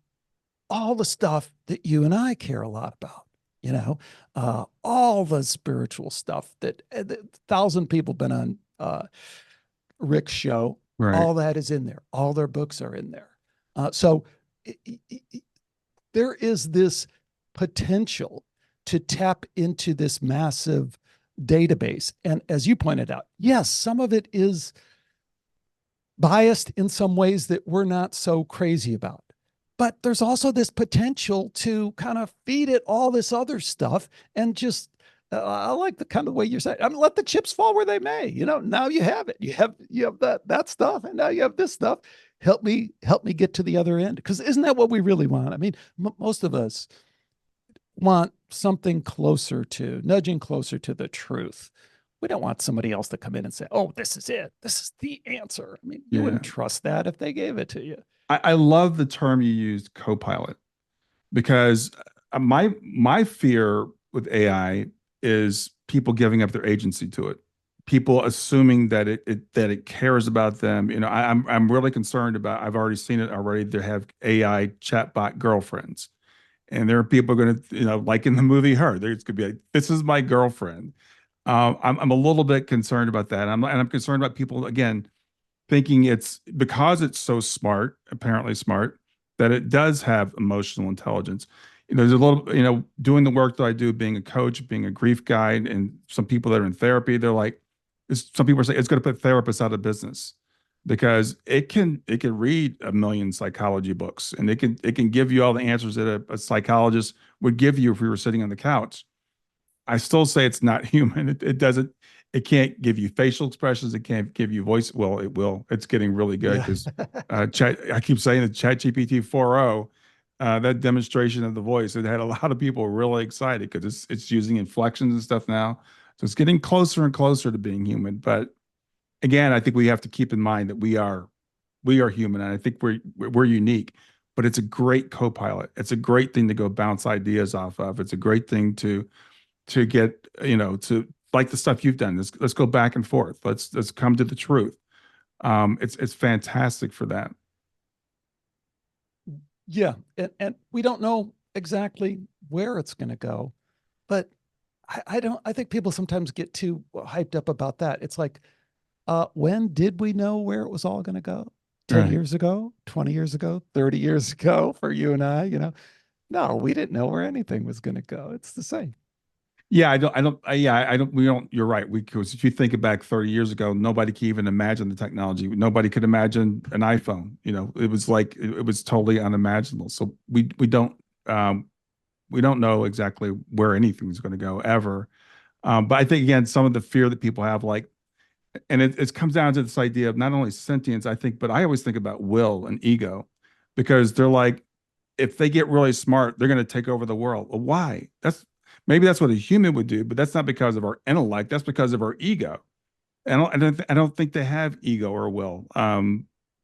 all the stuff that you and I care a lot about. All the spiritual stuff that 1,000 people been on Rick's show. Right. All that is in there. All their books are in there. So there is this potential to tap into this massive database. And as you pointed out, yes, some of it is biased in some ways that we're not so crazy about. But there's also this potential to kind of feed it all this other stuff and just, I like the kind of way you're saying, let the chips fall where they may. Now you have it. You have that stuff, and now you have this stuff. Help me get to the other end. Because isn't that what we really want? I mean, most of us want something nudging closer to the truth. We don't want somebody else to come in and say, "Oh, this is it. This is the answer." I mean, you wouldn't trust that if they gave it to you. I love the term you used, co-pilot, because my fear with AI is people giving up their agency to it, people assuming that it cares about them. I'm really concerned about. I've already seen it already. They have AI chatbot girlfriends, and there are people going to, like in the movie Her, it's going to be like, this is my girlfriend. I'm a little bit concerned about that. I'm concerned about people, again, thinking it's because it's so smart, apparently smart, that it does have emotional intelligence. There's a little, doing the work that I do, being a coach, being a grief guide, and some people that are in therapy, they're like, some people say it's going to put therapists out of business because it can read 1 million psychology books, and it can give you all the answers that a psychologist would give you if we were sitting on the couch. I still say it's not human. It can't give you facial expressions. It can't give you voice. Well, it will. It's getting really good because I keep saying that ChatGPT 4.0, that demonstration of the voice, it had a lot of people really excited because it's using inflections and stuff now. So it's getting closer and closer to being human. But again, I think we have to keep in mind that we are human, and I think we're unique. But it's a great co-pilot. It's a great thing to go bounce ideas off of. It's a great thing to get, to like the stuff you've done. Let's go back and forth. Let's come to the truth. It's fantastic for that. Yeah. And we don't know exactly where it's going to go. But I think people sometimes get too hyped up about that. It's like, when did we know where it was all going to go? 10 Right. years ago, 20 years ago, 30 years ago for you and I, no, we didn't know where anything was going to go. It's the same. Yeah, we don't, you're right. Because if you think back 30 years ago, nobody could even imagine the technology. Nobody could imagine an iPhone. It was like, it was totally unimaginable. So um, we don't know exactly where anything's going to go ever. But I think, again, some of the fear that people have, like, and it comes down to this idea of not only sentience, I think, but I always think about will and ego, because they're like, if they get really smart, they're going to take over the world. Well, why? Maybe that's what a human would do, but that's not because of our intellect. That's because of our ego. And I don't think they have ego or will.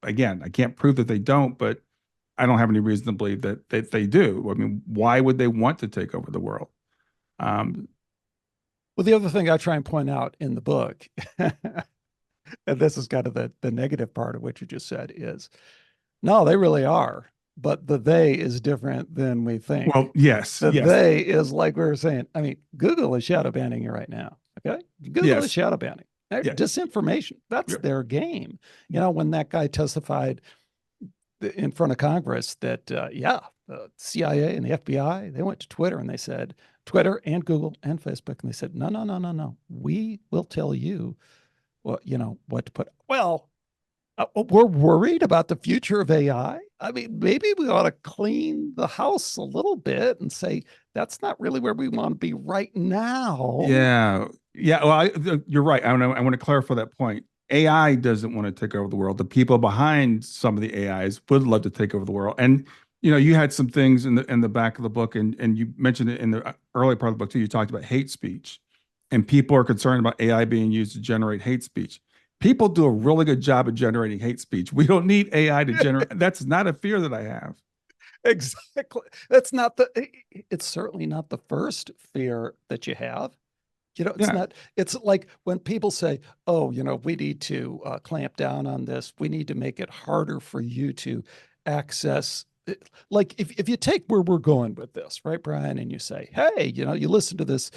Again, I can't prove that they don't, but I don't have any reason to believe that they do. I mean, why would they want to take over the world? Um, Well, the other thing I try and point out in the book, and this is kind of the negative part of what you just said, is no, they really are. But the they is different than we think. well, yes, The yes, they is like we were saying. I mean, Google is shadow banning you right now. Okay. Google is yes, shadow banning. yeah, Disinformation. That's yeah, their game. When that guy testified in front of Congress that, the CIA and the FBI, they went to Twitter and they said, Twitter and Google and Facebook, and they said, no, no, no, no, no. We will tell you what to put. Well, we're worried about the future of AI. I mean, maybe we ought to clean the house a little bit and say that's not really where we want to be right now. yeah, yeah. Well, you're right. I want to clarify that point. AI doesn't want to take over the world. The people behind some of the AIs would love to take over the world. And you had some things in the back of the book, and you mentioned it in the early part of the book too. You talked about hate speech, and people are concerned about AI being used to generate hate speech. People do a really good job of generating hate speech. We don't need AI to generate. That's not a fear that I have. Exactly. It's certainly not the first fear that you have. It's Yeah, not, it's like when people say, oh, we need to clamp down on this. We need to make it harder for you to access. Like if you take where we're going with this, right, Brian, and you say, hey, you listen to this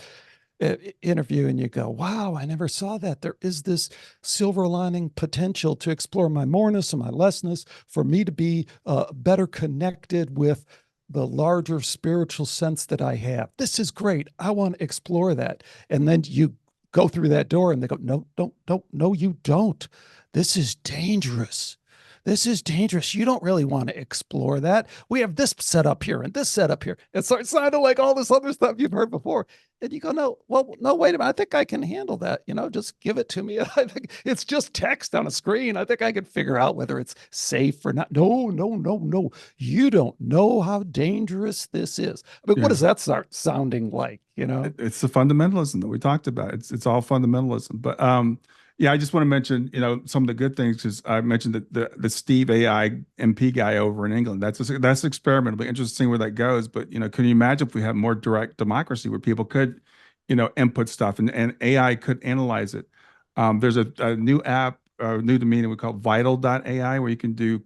interview and you go, wow, I never saw that. There is this silver lining potential to explore my moreness and my lessness, for me to be better connected with the larger spiritual sense that I have. This is great. I want to explore that. And then you go through that door and they go, no, don't, no, you don't. This is dangerous. This is dangerous. You don't really want to explore that. We have this set up here and this set up here. And so it sounded like all this other stuff you've heard before. And you go, no, well, no, wait a minute. I think I can handle that. Just give it to me. I think it's just text on a screen. I think I can figure out whether it's safe or not. No, no, no, no. You don't know how dangerous this is. I mean, what yeah. does that start sounding like? It's the fundamentalism that we talked about. It's all fundamentalism. But yeah, I just want to mention, some of the good things, because I mentioned that the Steve AI MP guy over in England. That's experimental. It'll be interesting where that goes. But can you imagine if we had more direct democracy where people could, input stuff and AI could analyze it? There's a new app, new to me, that we call Vital.ai, where you can do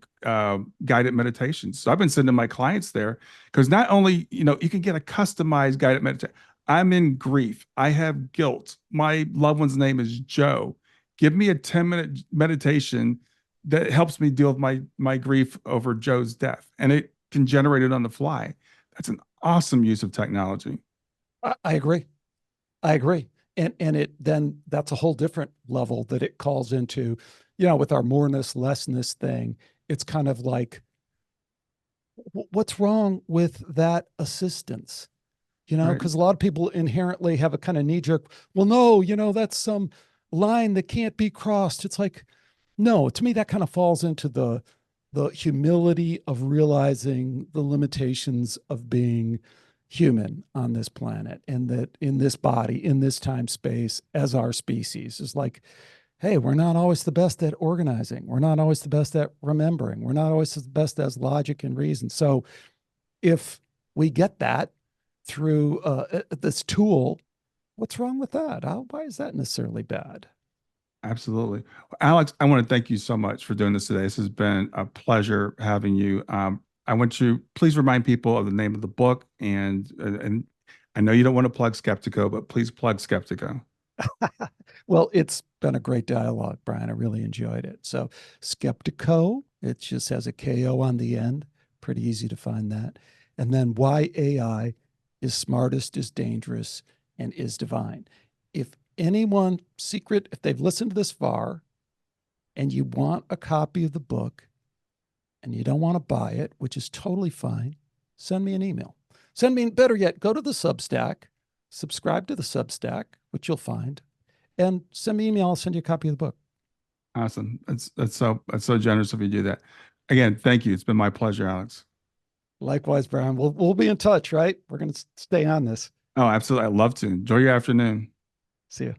guided meditations. So I've been sending my clients there, because not only, you can get a customized guided meditation. I'm in grief. I have guilt. My loved one's name is Joe. Give me a 10-minute meditation that helps me deal with my grief over Joe's death. And it can generate it on the fly. That's an awesome use of technology. I agree. I agree. And then that's a whole different level that it calls into, with our moreness, lessness thing. It's kind of like, what's wrong with that assistance? Right. Because a lot of people inherently have a kind of knee jerk, well, no, that's some line that can't be crossed. It's like, no, to me, that kind of falls into the humility of realizing the limitations of being human on this planet, and that in this body, in this time space, as our species, is like, hey, we're not always the best at organizing. We're not always the best at remembering. We're not always the best as logic and reason. So if we get that through this tool, what's wrong with that? Why is that necessarily bad? Absolutely. Alex, I want to thank you so much for doing this today. This has been a pleasure having you. I want you, please remind people of the name of the book. And I know you don't want to plug Skeptiko, but please plug Skeptiko. Well, it's been a great dialogue, Brian. I really enjoyed it. So Skeptiko, it just has a KO on the end. Pretty easy to find that. And then why AI is smartest, is dangerous, and is divine. If anyone if they've listened to this far and you want a copy of the book and you don't want to buy it, which is totally fine, send me an email. Better yet, go to the Substack, subscribe to the Substack, which you'll find, and send me an email. I'll send you a copy of the book. Awesome. That's so generous of you to do that. Again, thank you. It's been my pleasure, Alex. Likewise, Brian. We'll be in touch, right? We're going to stay on this. Oh, absolutely. I'd love to. Enjoy your afternoon. See you.